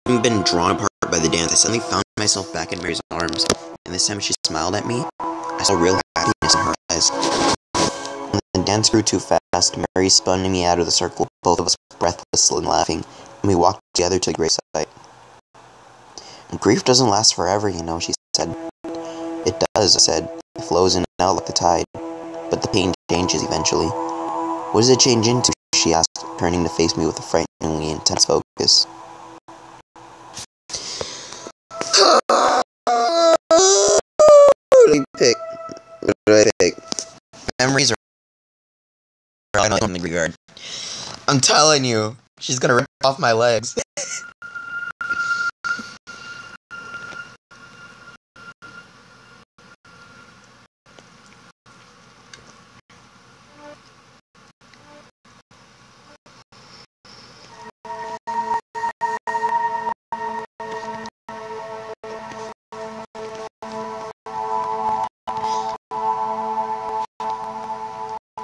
Speaker 1: Having been drawn apart by the dance, I suddenly found myself back in Mary's arms, and this time she smiled at me. I saw real happiness in her eyes. When the dance grew too fast, Mary spun me out of the circle, both of us breathless and laughing, and we walked together to the gravesite. Grief doesn't last forever, you know, she said. It does, I said. It flows in and out like the tide. But the pain changes eventually. What does it change into? She asked, turning to face me with a frighteningly intense focus. What do I pick? What do I pick? Memories are in the regard. I'm telling you, she's gonna rip off my legs.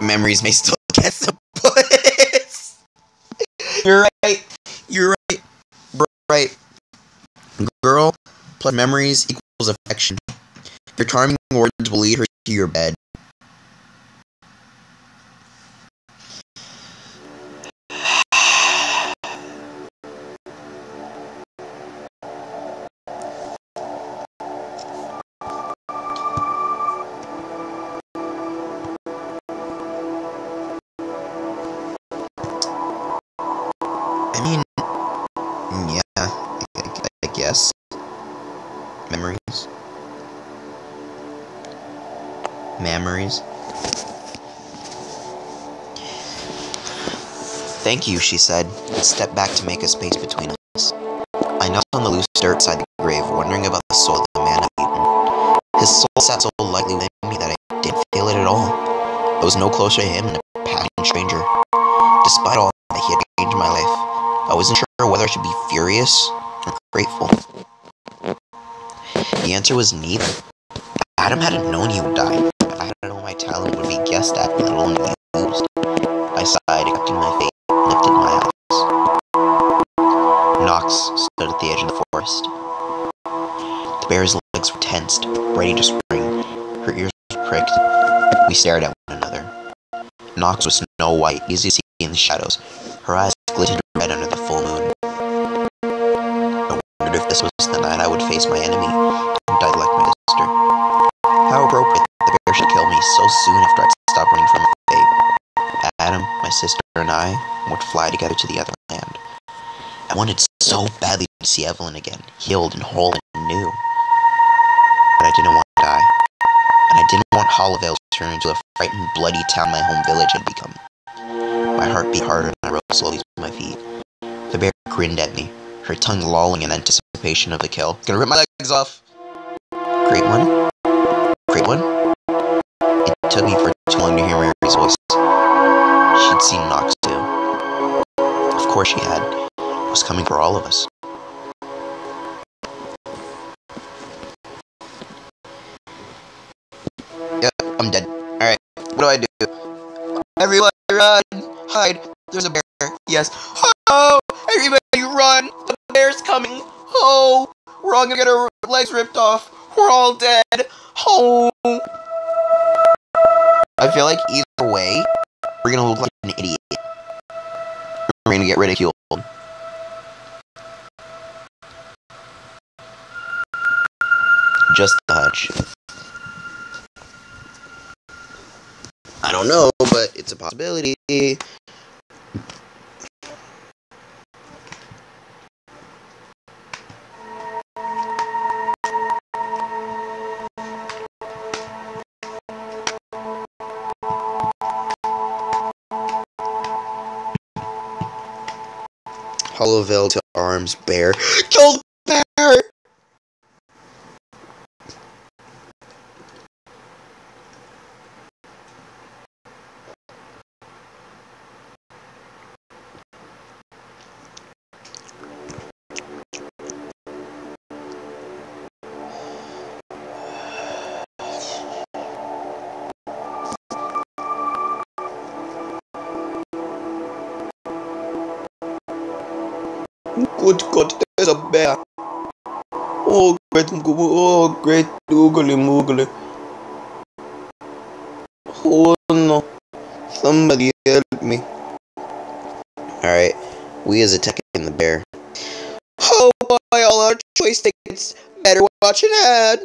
Speaker 1: memories may still get the puss. You're right. You're right. Right. Girl plus memories equals affection. Your charming words will lead her to your bed. I mean, yeah, I guess. Memories. Memories. Thank you, she said, and stepped back to make a space between us. I knelt on the loose dirt beside the grave, wondering about the soul of the man I'd eaten. His soul sat so lightly within me that I didn't feel it at all. I was no closer to him than a passing stranger. Despite all that he had changed my life, I wasn't sure whether I should be furious or grateful. The answer was neither. Adam hadn't known he would die, and I hadn't known my talent would be guessed at, let alone used. I sighed, accepting my fate, and lifted my eyes. Nox stood at the edge of the forest. The bear's legs were tensed, ready to spring. Her ears pricked. We stared at one another. Nox was snow white, easy to see in the shadows. Her eyes glinted red under the full moon. I wondered if this was the night I would face my enemy and die like my sister. How appropriate that the bear should kill me so soon after I'd stopped running from my fate. Adam, my sister, and I would fly together to the other land. I wanted so badly to see Evelyn again, healed and whole and new. But I didn't want to die. And I didn't want Hollowvale to turn into a frightened, bloody town my home village had become. My heart beat harder and I rose slowly to my feet. The bear grinned at me, her tongue lolling in anticipation of the kill. Gonna rip my legs off! Great one? Great one? It took me for too long to hear Mary's voice. She'd seen Nox too. Of course she had. It was coming for all of us. Yep, I'm dead. Alright, what do I do? Everyone run! Hide! There's a bear. Yes. Oh! Everybody run! The bear's coming! Oh! We're all gonna get our legs ripped off! We're all dead! Oh! I feel like either way, we're gonna look like an idiot. We're gonna get ridiculed. Just a hunch. I don't know, but it's a possibility. Hollowvale to arms, bear. Kill the bear! Good God, there's a bear. Oh, great googly moogly. Oh no, somebody help me. Alright, we is attacking the bear. Oh boy, all our choice tickets. Better watch an ad.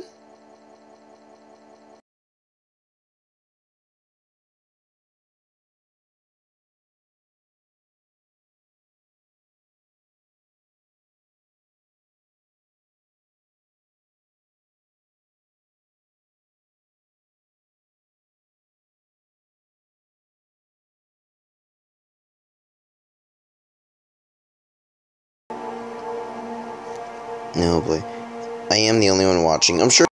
Speaker 1: No boy. I am the only one watching. I'm sure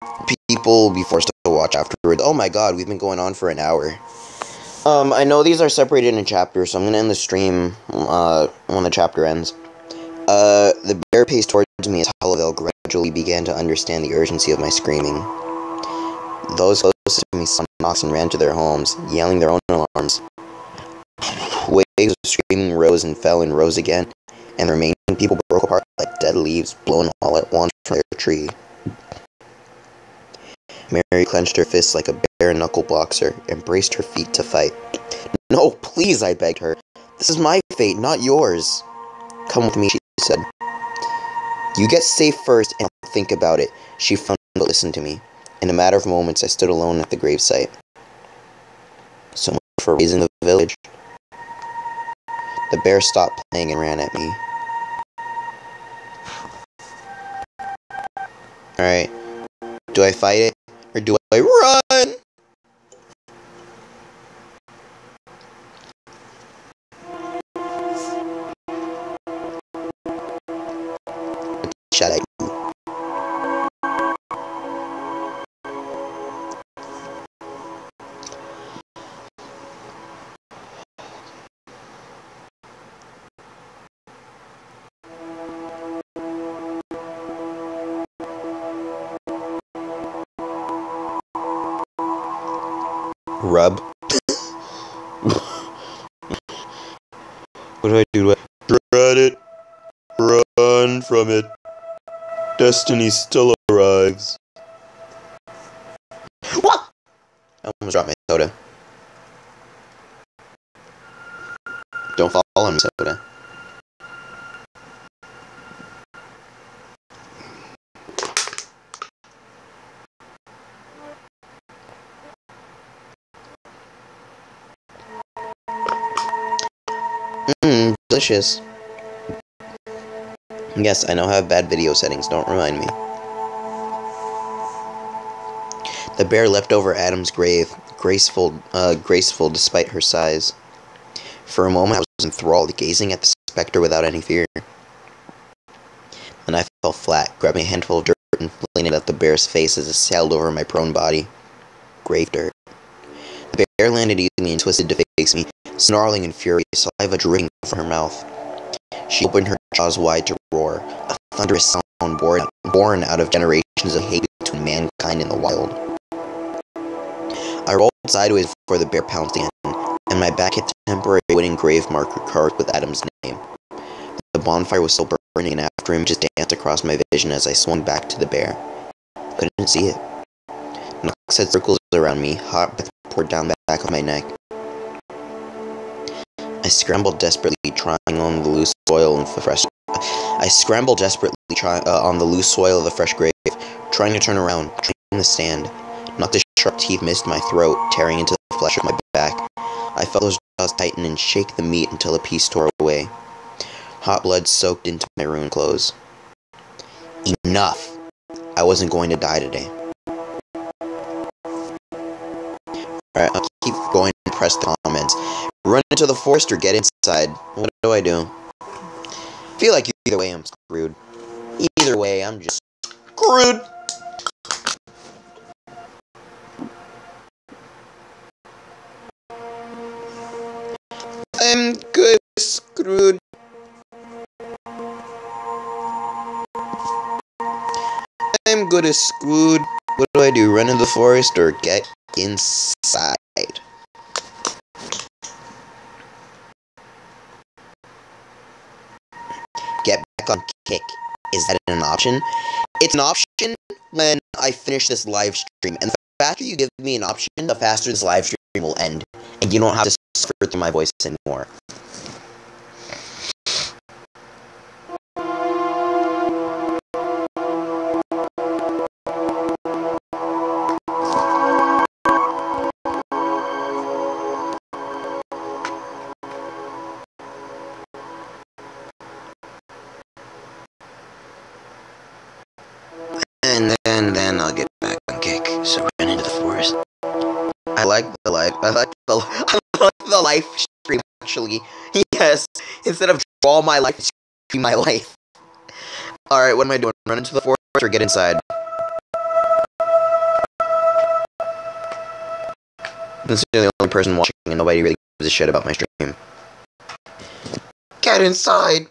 Speaker 1: people will be forced to watch afterwards. Oh my god, we've been going on for an hour. I know these are separated in chapters, so I'm gonna end the stream when the chapter ends. The bear paced towards me as Hollowvale gradually began to understand the urgency of my screaming. Those closest to me saw knocks and ran to their homes, yelling their own alarms. Waves of screaming rose and fell and rose again, and the remaining people broke apart like dead leaves blown all at once from their tree. Mary clenched her fists like a bare-knuckle boxer and braced her feet to fight. "No, please," I begged her. "This is my fate, not yours." "Come with me," she said. "You get safe first, and I'll think about it." She frowned but listened to me. In a matter of moments, I stood alone at the gravesite. So much for raising the village. The bear stopped playing and ran at me. Alright. Do I fight it? Or do I run? Shut up. Rub. What do I do? Dread it. Run from it. Destiny still arrives. What? I almost dropped my soda. Don't fall on me, soda. Delicious. Yes, I now have bad video settings, don't remind me. The bear leapt over Adam's grave, graceful despite her size. For a moment I was enthralled, gazing at the specter without any fear. Then I fell flat, grabbing a handful of dirt and flinging it at the bear's face as it sailed over my prone body. Grave dirt. The bear landed easily and twisted to face me, snarling in fury, saliva dripping from her mouth. She opened her jaws wide to roar, a thunderous sound born out of generations of hate between mankind and the wild. I rolled sideways before the bear pounced again, and my back hit a temporary wooden grave marker carved with Adam's name. The bonfire was still burning, and after him just danced across my vision as I swung back to the bear. Couldn't see it. Knocks had circles around me, hot breath poured down the back of my neck. I scrambled desperately, trying on the loose soil of the fresh. On the loose soil of the fresh grave, trying to turn around, trying to stand. Not the sharp teeth missed my throat, tearing into the flesh of my back. I felt those jaws tighten and shake the meat until a piece tore away. Hot blood soaked into my ruined clothes. Enough! I wasn't going to die today. Alright, I'll keep going and press the comments. Run into the forest or get inside. What do I do? I feel like either way I'm screwed. Either way, I'm just screwed. I'm good screwed. I'm good as screwed. What do I do? Run into the forest or get inside? Get back on Kick. Is that an option? It's an option when I finish this live stream. And the faster you give me an option, the faster this live stream will end. And you don't have to suffer through my voice anymore. And then I'll get back on Kick. So run into the forest. I like the live stream actually. Yes. Instead of draw my life, stream my life. Alright, what am I doing? Run into the forest or get inside? Since you're the only person watching and nobody really gives a shit about my stream. Get inside!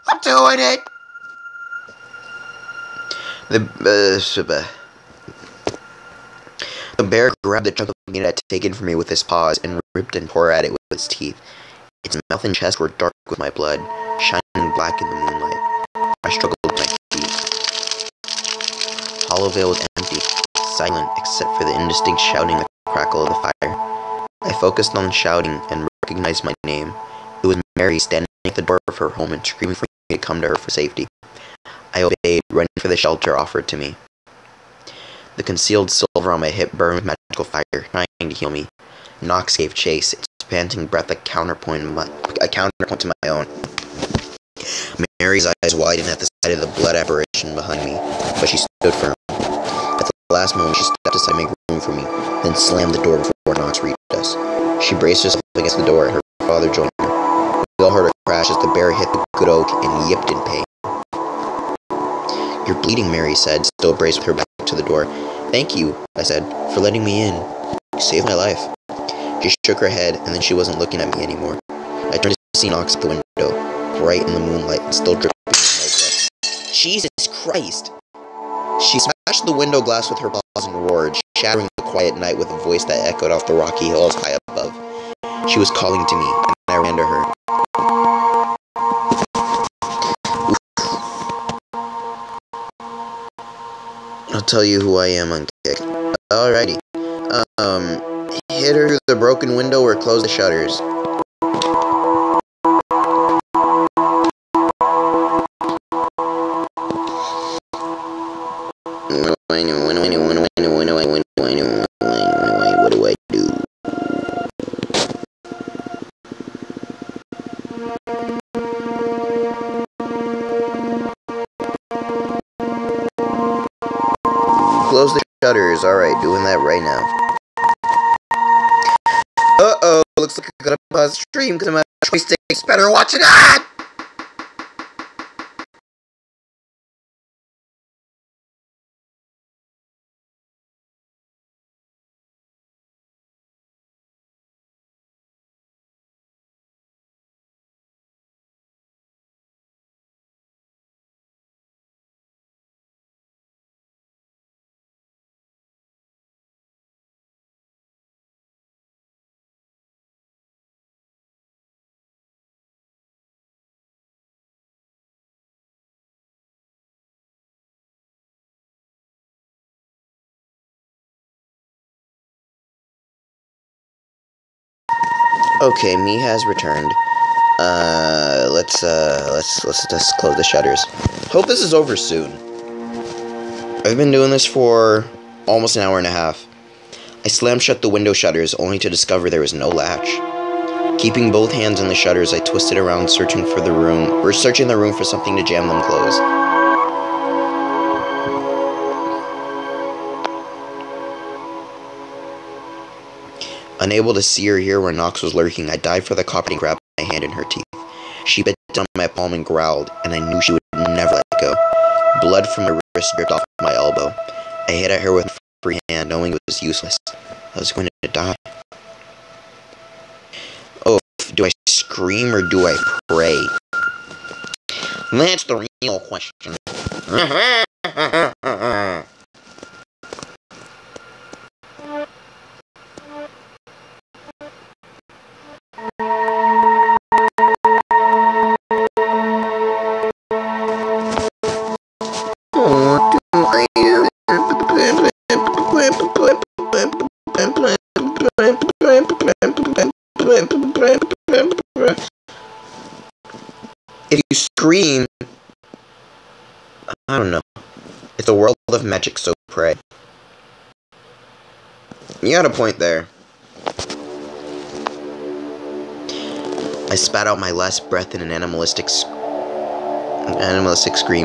Speaker 1: I'm doing it! The bear grabbed the chunk of meat it had taken from me with his paws and ripped and tore at it with its teeth. Its mouth and chest were dark with my blood, shining black in the moonlight. I struggled with my feet. Hollowvale was empty, silent except for the indistinct shouting and the crackle of the fire. I focused on shouting and recognized my name. It was Mary standing at the door of her home and screaming for me to come to her for safety. I obeyed, running for the shelter offered to me. The concealed silver on my hip burned with magical fire, trying to heal me. Nox gave chase, its panting breath a counterpoint to my own. Mary's eyes widened at the sight of the blood apparition behind me, but she stood firm. At the last moment, she stepped aside to make room for me, then slammed the door before Nox reached us. She braced herself against the door, and her father joined her. We all heard a crash as the bear hit the good oak and yipped in pain. "You're bleeding," Mary said, still braced with her back to the door. "Thank you," I said, "for letting me in. You saved my life." She shook her head, and then she wasn't looking at me anymore. I turned to see Nox at the window, bright in the moonlight and still dripping with my blood. Jesus Christ! She smashed the window glass with her paws and roared, shattering the quiet night with a voice that echoed off the rocky hills high above. She was calling to me, and I ran to her. "I'll tell you who I am, Unkick." "Alrighty. Hit her through the broken window or close the shutters." What do I do? Close the shutters. Alright, doing that right now. Uh-oh, looks like I gotta pause the stream because my choice sticks. Better watch it out! Okay, me has returned. Let's just close the shutters. Hope this is over soon. I've been doing this for almost an hour and a half. I slammed shut the window shutters, only to discover there was no latch. Keeping both hands on the shutters, I twisted around, searching the room for something to jam them closed. Unable to see or hear where Nox was lurking, I dived for the copper and grabbed my hand in her teeth. She bit down my palm and growled, and I knew she would never let go. Blood from my wrist dripped off my elbow. I hit at her with my free hand, knowing it was useless. I was going to die. Oh, do I scream or do I pray? That's the real question. If you scream, I don't know. It's a world of magic, so pray. You got a point there. I spat out my last breath in an animalistic scream,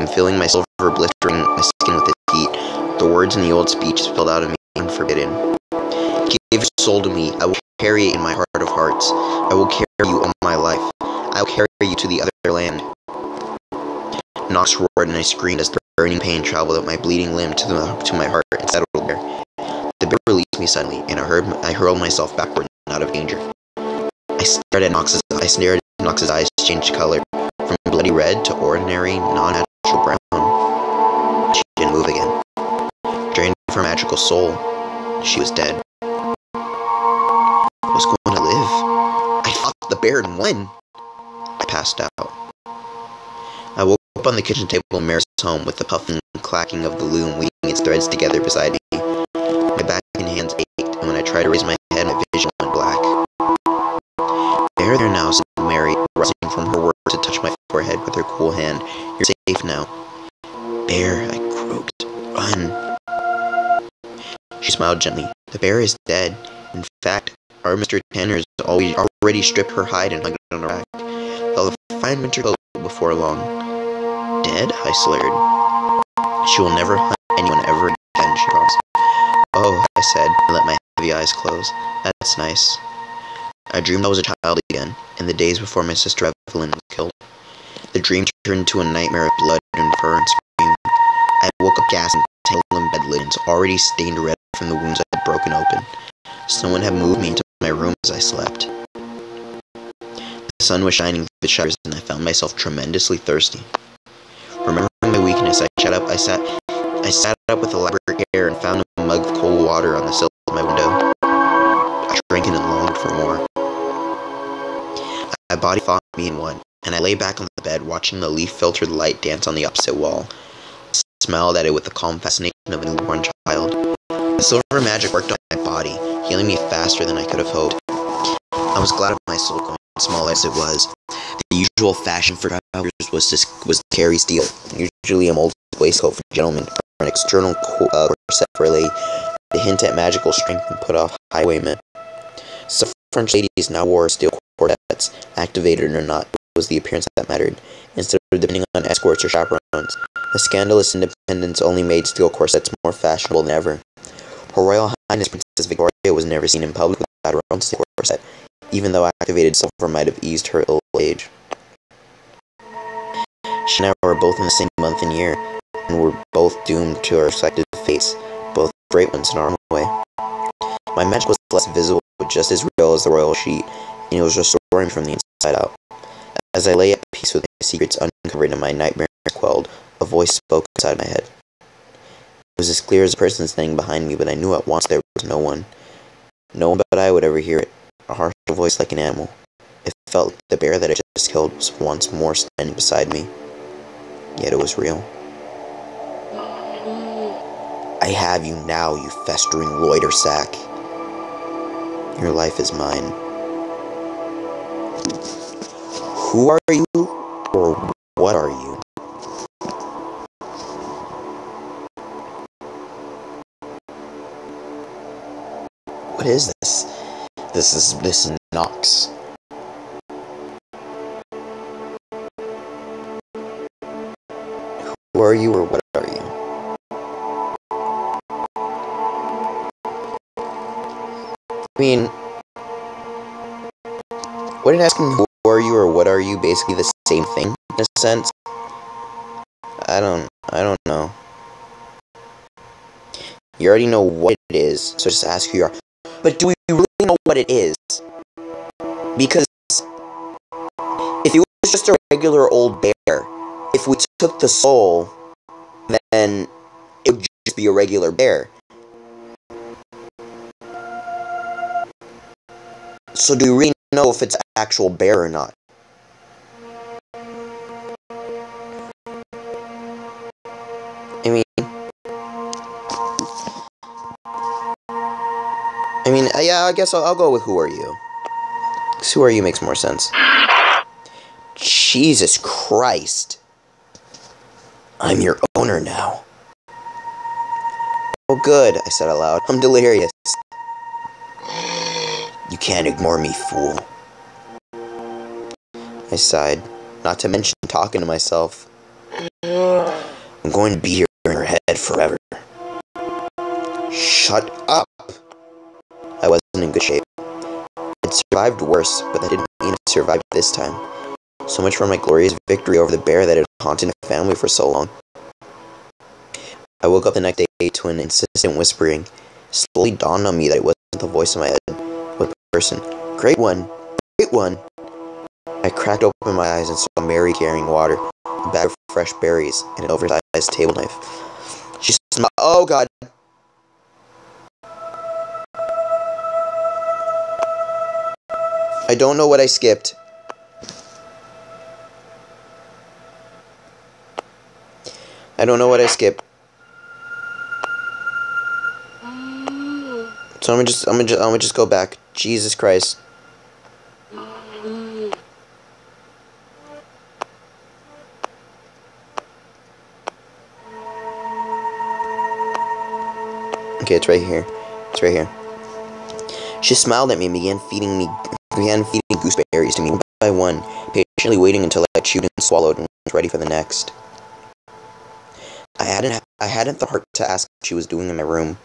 Speaker 1: feeling my silver blistering my skin with its heat. The words in the old speech spilled out of me unforbidden. "Give your soul to me. I will carry it in my heart of hearts. I will carry you all my life. I will carry you to the other land." Nox roared and I screamed as the burning pain traveled up my bleeding limb to my heart and settled there. The bear released me suddenly, and I hurled myself backward and out of danger. I stared at Nox's eyes change color from bloody red to ordinary, non-natural brown. She didn't move again. Drained of her magical soul, She was dead. I was going to live. I fought the bear and won. I passed out. I woke up on the kitchen table in Mary's home with the puffing and clacking of the loom weaving its threads together beside me. My back and hands ached, and when I tried to raise my head, my vision went black. There now, said Mary, rising from her work to touch my forehead with her cool hand. You're safe now. Bear, I croaked. Run. She smiled gently. The bear is dead. In fact, our Mr. Tanner has already stripped her hide and hung it on a rack. They'll have a fine winter coat before long. Dead? I slurred. She will never hunt anyone ever again, she promised. Oh, I said, and let my heavy eyes close. That's nice. I dreamed I was a child again, in the days before my sister Evelyn was killed. The dream turned into a nightmare of blood and fur and screaming. I woke up gasping, tangled in bed linens, already stained red from the wounds I had broken open. Someone had moved me into my room as I slept. The sun was shining through the shutters, and I found myself tremendously thirsty. Remembering my weakness, I sat up with elaborate care and found a mug of cold water on the sill of my window. I drank it and longed for more. My body fought me and won, and I lay back on the bed watching the leaf-filtered light dance on the opposite wall. I smiled at it with the calm fascination of a newborn child. The silver magic worked on my body, healing me faster than I could have hoped. I was glad of my soul going small as it was. The usual fashion for travelers was to carry steel, usually a molded waistcoat for gentlemen, or an external corset for a lady, to hint at magical strength and put off highwaymen. Some French ladies now wore steel corsets, activated or not. It was the appearance that mattered, instead of depending on escorts or chaperones. The scandalous independence only made steel corsets more fashionable than ever. Her Royal Highness Princess Victoria was never seen in public without her own steel corset, even though activated silver might have eased her ill age. She and I were both in the same month and year, and were both doomed to our respective fates, both great ones in our own way. My magic was less visible, but just as real as the royal sheet, and it was restoring me from the inside out. As I lay at peace with my secrets uncovered and my nightmares quelled, a voice spoke inside my head. It was as clear as a person standing behind me, but I knew at once there was no one. No one but I would ever hear it, a harsh voice like an animal. It felt like the bear that I just killed was once more standing beside me. Yet it was real. I have you now, you festering loiter sack. Your life is mine. Who are you, or what are you? What is this? This is Knox. Who are you, or what are you? I mean, wouldn't asking who are you or what are you basically the same thing in a sense? I don't know. You already know what it is, so just ask who you are. But do we really know what it is? Because if it was just a regular old bear, if we took the soul, then it would just be a regular bear. So do we really know if it's an actual bear or not? Yeah, I guess I'll go with who are you. 'Cause who are you makes more sense. Jesus Christ. I'm your owner now. Oh good, I said aloud. I'm delirious. You can't ignore me, fool. I sighed, not to mention talking to myself. I'm going to be here in her head forever. Shut up! I wasn't in good shape. I'd survived worse, but that didn't mean I survived this time. So much for my glorious victory over the bear that had haunted my family for so long. I woke up the next day to an insistent whispering. It slowly dawned on me that it wasn't the voice in my head, but the person. Great one! Great one! I cracked open my eyes and saw Mary carrying water, a bag of fresh berries, and an oversized table knife. She smiled. Oh God! I don't know what I skipped. I don't know what I skipped. So I'm gonna just go back. Jesus Christ. Okay, it's right here. It's right here. She smiled at me and began feeding gooseberries to me one by one, patiently waiting until I chewed and swallowed and was ready for the next. I hadn't the heart to ask what she was doing in my room.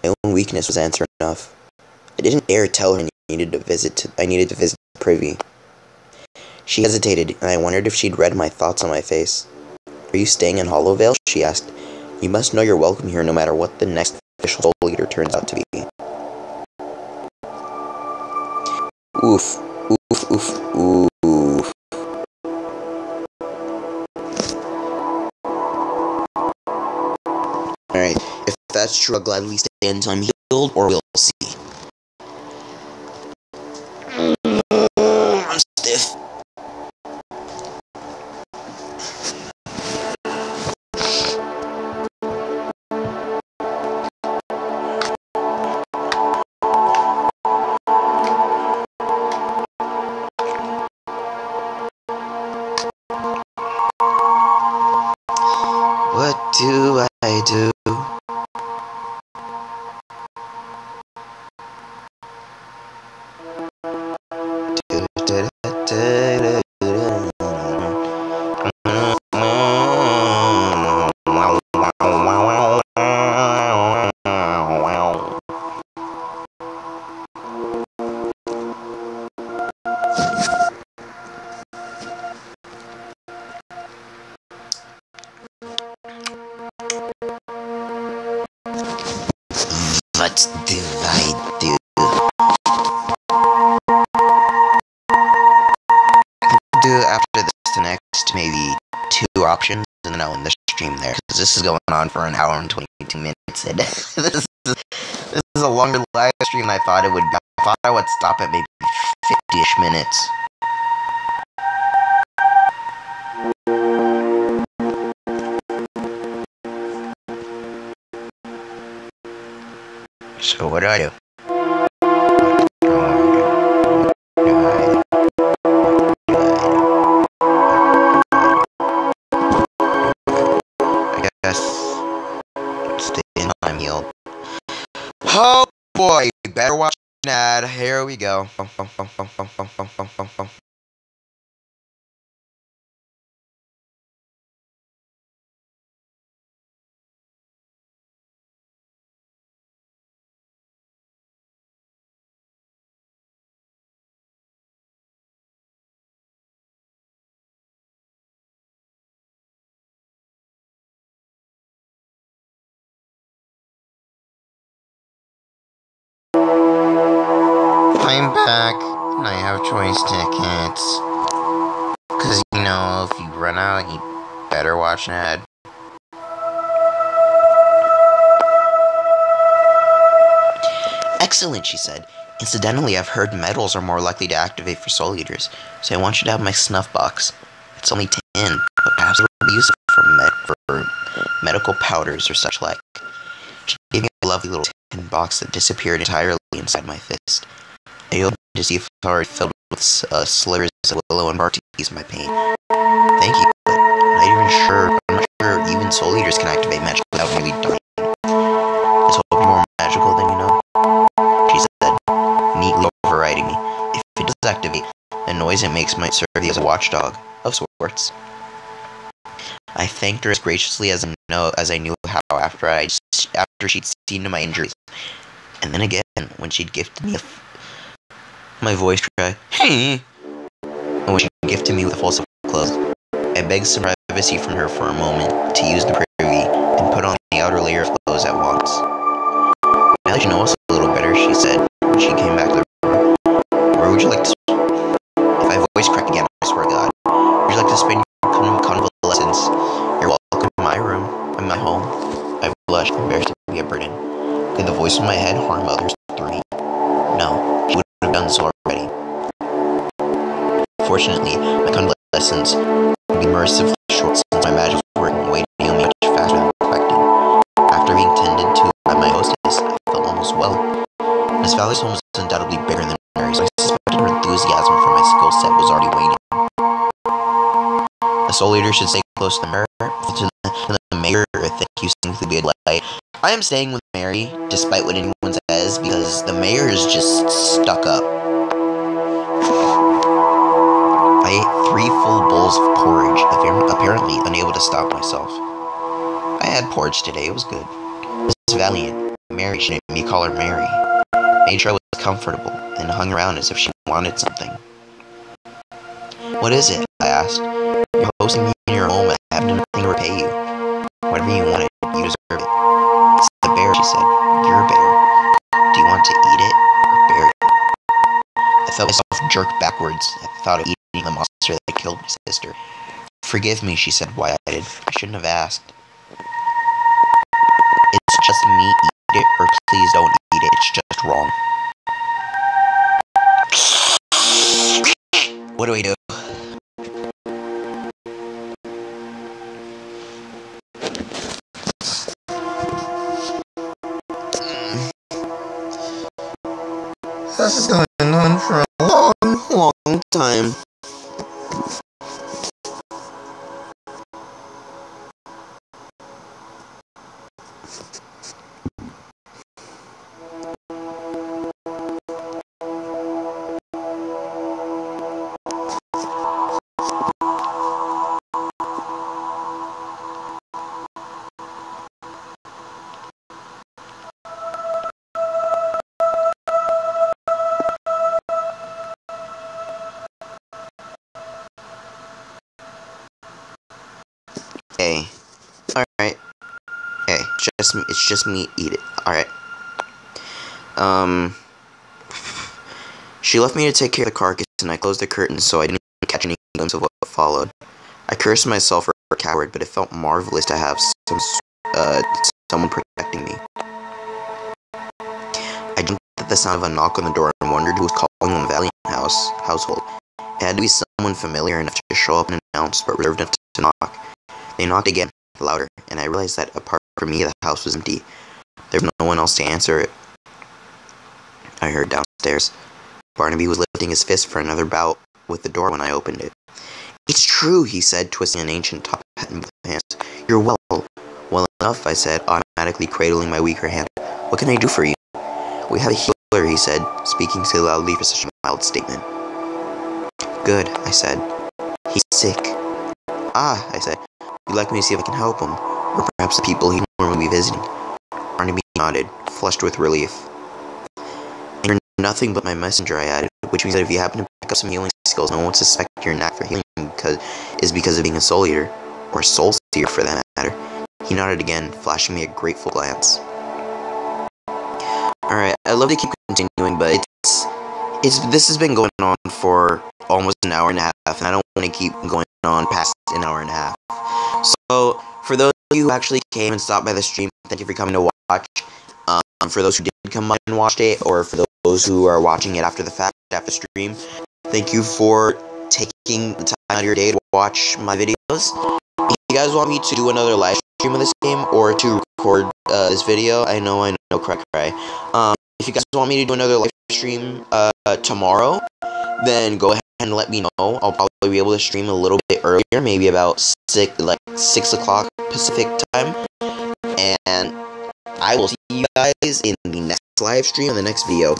Speaker 1: My own weakness was answer enough. I didn't dare tell her I needed to visit the privy. She hesitated, and I wondered if she'd read my thoughts on my face. "Are you staying in Hollowvale?" she asked. "You must know you're welcome here no matter what the next official soul leader turns out to be." Oof. Oof, oof, oof. Alright, if that's true, I'll gladly stay until I'm healed, or we'll see. I'm stiff. What do I do? What do I do? Do after this the next maybe 2 options, and then I'll end the stream there, because this is going on for an hour and 22 minutes, and this is a longer live stream than I thought it would be. I thought I would stop at maybe 50-ish minutes. So what do I do? I guess stay until I'm healed. Oh boy, better watch an ad. Here we go. I'm back, and I have choice tickets. Because, you know, if you run out, you better watch an ad. Excellent, she said. Incidentally, I've heard metals are more likely to activate for soul eaters, so I want you to have my snuff box. It's only 10, but perhaps it will be useful for medical powders or such like. She gave me a lovely little tin box that disappeared entirely inside my fist. I opened to see if it was already filled with slivers of willow and bark to ease my pain. Thank you, but I'm not sure even soul eaters can activate magic without really dying. Is hope more magical than you know? She said, neatly overriding me. If it does activate, the noise it makes might serve you as a watchdog, of sorts. I thanked her as graciously as I knew how after she'd seen to my injuries. And then again, when she'd gifted me my voice cracked, "Hey!" And when she gifted me with a full suit of clothes, I begged some privacy from her for a moment to use the privy and put on the outer layer of clothes at once. "Now that you know us a little better," she said when she came back to the room, "where would you like to if my voice cracked again, I swear to God. Would you like to spend your convalescence? You're welcome to my room, in my home." I blushed, embarrassed to be a burden. Could the voice in my head harm others through me? No, she would have done so already. Unfortunately, my convalescence would be mercifully short since my magic was working way to heal me much faster than expected. After being tended to by my hostess, I felt almost well. Miss Valley's home was undoubtedly bigger than Mary's, so I suspected her enthusiasm for my skill set was already waning. A soul leader should stay close to the mirror, to the mayor, or thank you simply be a light. I am staying with Mary, despite what anyone says, because the mayor is just stuck up. I ate 3 full bowls of porridge, apparently unable to stop myself. I had porridge today, it was good. Miss Valiant, Mary, she made me call her Mary, made sure I was comfortable, and hung around as if she wanted something. "What is it?" I asked. "You're hosting me in your home, I have nothing to repay you. Whatever you wanted, you deserve it." "It's the bear," she said. "You're a bear. Do you want to eat it, or bury it?" I felt myself jerk backwards at the thought of eating the monster that killed my sister. "Forgive me," she said, wide-eyed. "I shouldn't have asked." "It's just me, eat it, or please don't eat it, it's just wrong." What do we do? That's going on for a long time. Hey. Alright. Hey, it's just me, eat it. Alright. She left me to take care of the carcass, and I closed the curtains so I didn't catch any glimpse of what followed. I cursed myself for a coward, but it felt marvelous to have someone protecting me. I jumped at the sound of a knock on the door and wondered who was calling on the Valiant household. It had to be someone familiar enough to show up and announce, but reserved enough to knock. They knocked again, louder, and I realized that apart from me, the house was empty. There was no one else to answer it. I heard downstairs. Barnaby was lifting his fist for another bout with the door when I opened it. "It's true," he said, twisting an ancient top hat in both hands. "You're well." "Well enough," I said, automatically cradling my weaker hand. "What can I do for you?" "We have a healer," he said, speaking too loudly for such a mild statement. "Good," I said. "He's sick." "Ah," I said. "You'd like me to see if I can help him? Or perhaps the people he'd normally be visiting?" Barnaby nodded, flushed with relief. "And you're nothing but my messenger," I added, "which means that if you happen to pick up some healing skills, no one would suspect your knack for healing because of being a soul eater, or soul seer for that matter." He nodded again, flashing me a grateful glance. Alright, I'd love to keep continuing, but this has been going on for almost an hour and a half, and I don't want to keep going on past an hour and a half. So, for those of you who actually came and stopped by the stream, thank you for coming to watch. For those who did come by and watched it, or for those who are watching it after the fact, after the stream, thank you for taking the time out of your day to watch my videos. If you guys want me to do another live stream of this game, or to record this video, I know, cry. If you guys want me to do another live stream tomorrow, then go ahead and let me know. I'll probably be able to stream a little bit earlier, maybe about 6 o'clock Pacific time, and I will see you guys in the next live stream, in the next video.